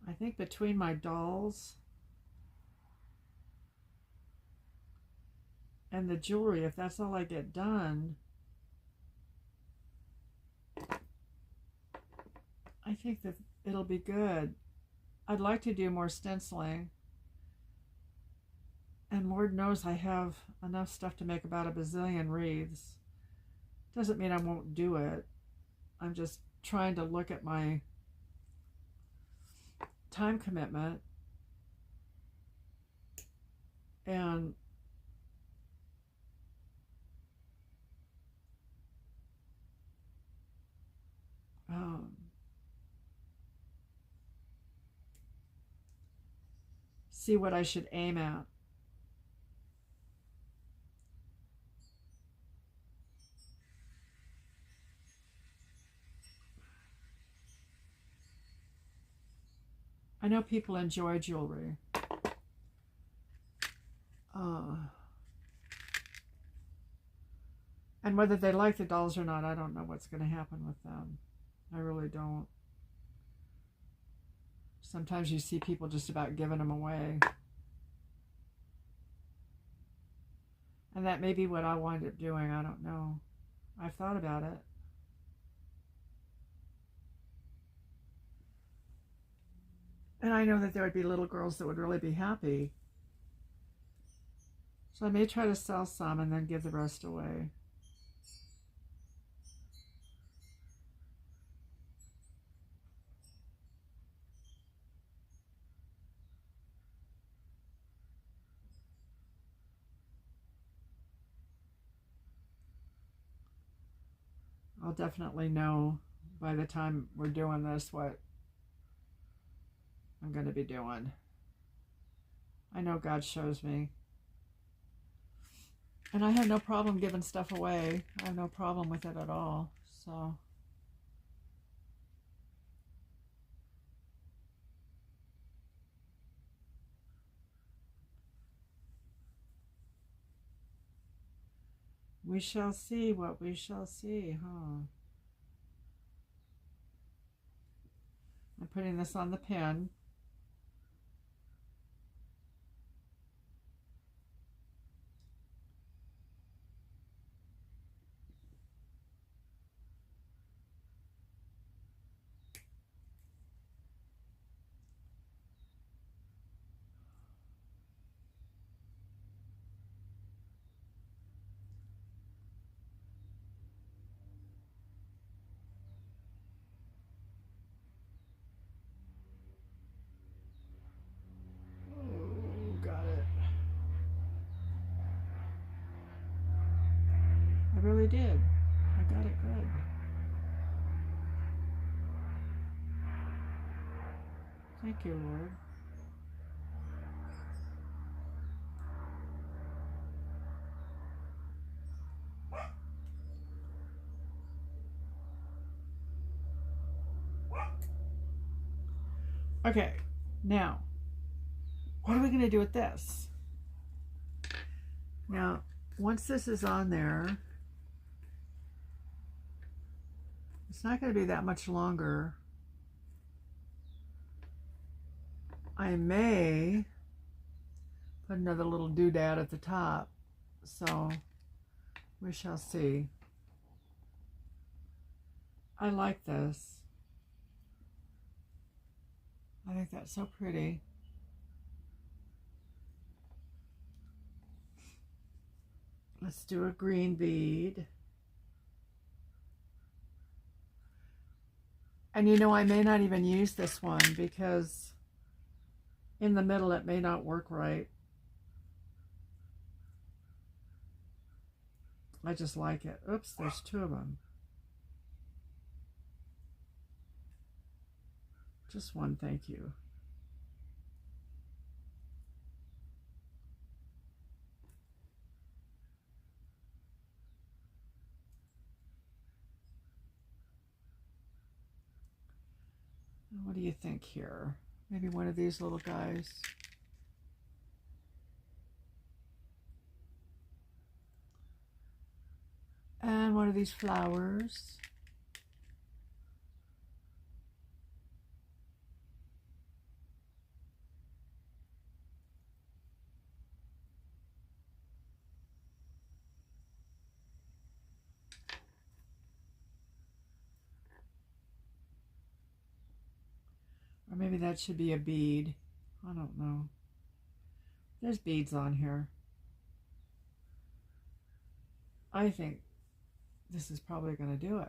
I think between my dolls and the jewelry, if that's all I get done, I think that it'll be good. I'd like to do more stenciling. And Lord knows I have enough stuff to make about a bazillion wreaths. Doesn't mean I won't do it. I'm just trying to look at my time commitment and see what I should aim at. I know people enjoy jewelry. And whether they like the dolls or not, I don't know what's going to happen with them. I really don't. Sometimes you see people just about giving them away. And that may be what I wind up doing. I don't know. I've thought about it. And I know that there would be little girls that would really be happy. So I may try to sell some and then give the rest away. I'll definitely know by the time we're doing this what I'm going to be doing. I know God shows me. And I have no problem giving stuff away. I have no problem with it at all. So we shall see what we shall see, huh? I'm putting this on the pin. I really did. I got it good. Thank you, Lord. Okay, now, what are we going to do with this? Now, once this is on there, it's not going to be that much longer. I may put another little doodad at the top, so we shall see. I like this. I think that's so pretty. Let's do a green bead. And you know, I may not even use this one because in the middle it may not work right. I just like it. Oops, there's two of them. Just one, thank you. What do you think here? Maybe one of these little guys. And one of these flowers. Or maybe that should be a bead. I don't know. There's beads on here. I think this is probably going to do it.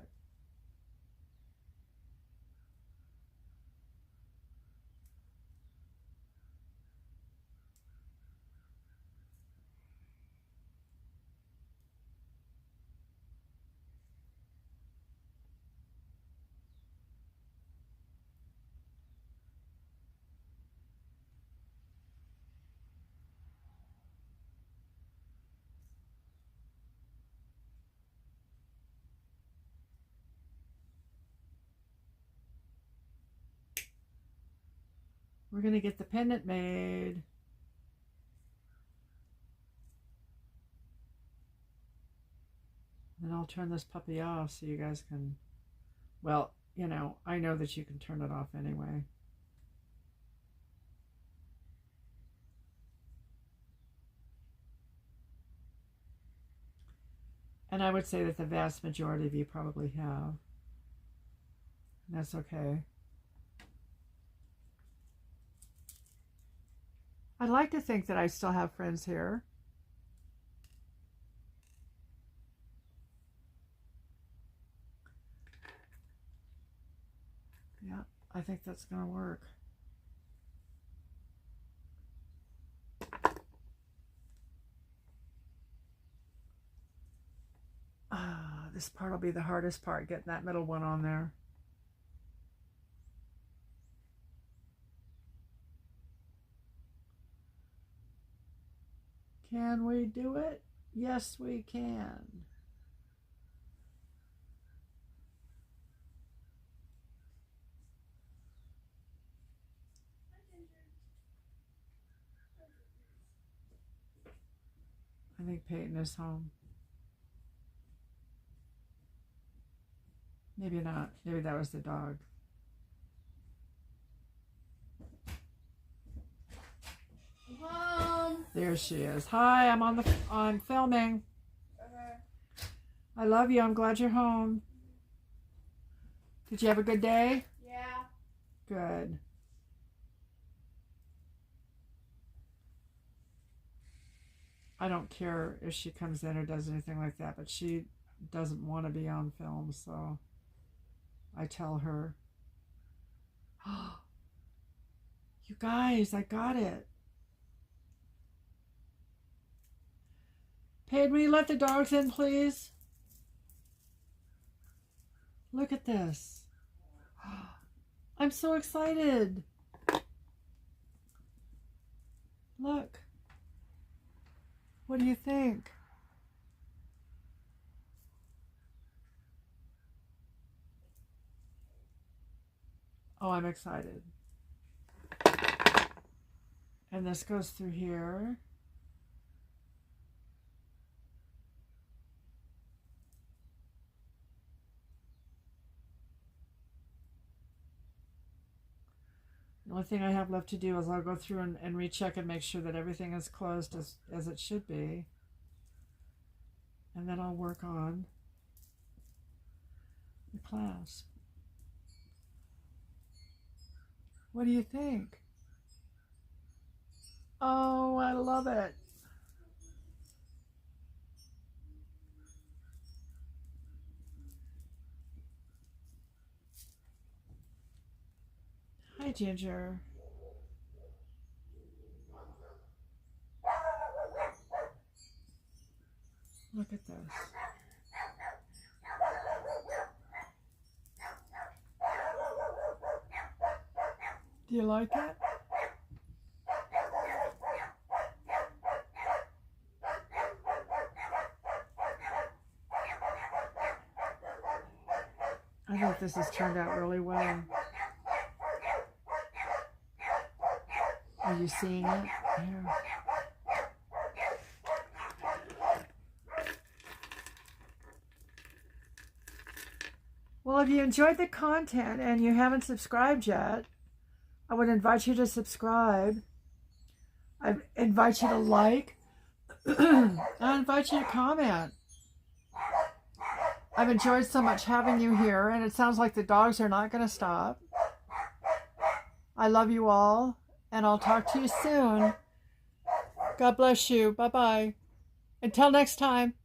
We're going to get the pendant made. Then I'll turn this puppy off so you guys can, well, you know, I know that you can turn it off anyway. And I would say that the vast majority of you probably have. And that's okay. I'd like to think that I still have friends here. Yeah, I think that's going to work. This part will be the hardest part, getting that middle one on there. Can we do it? Yes, we can. I think Peyton is home. Maybe not. Maybe that was the dog. Mom. There she is. Hi, I'm filming. I love you. I'm glad you're home. Did you have a good day? Yeah. Good. I don't care if she comes in or does anything like that, but she doesn't want to be on film, so I tell her. You guys, I got it. Paige, will you let the dogs in, please? Look at this. I'm so excited. Look. What do you think? Oh, I'm excited. And this goes through here. The only thing I have left to do is I'll go through and recheck and make sure that everything is closed as it should be. And then I'll work on the clasp. What do you think? Oh, I love it. Hi, Ginger. Look at this. Do you like it? I think this has turned out really well. Are you seeing it? Yeah. Well, if you enjoyed the content and you haven't subscribed yet, I would invite you to subscribe. I invite you to like. I invite you to comment. I've enjoyed so much having you here, and it sounds like the dogs are not going to stop. I love you all, and I'll talk to you soon. God bless you. Bye-bye. Until next time.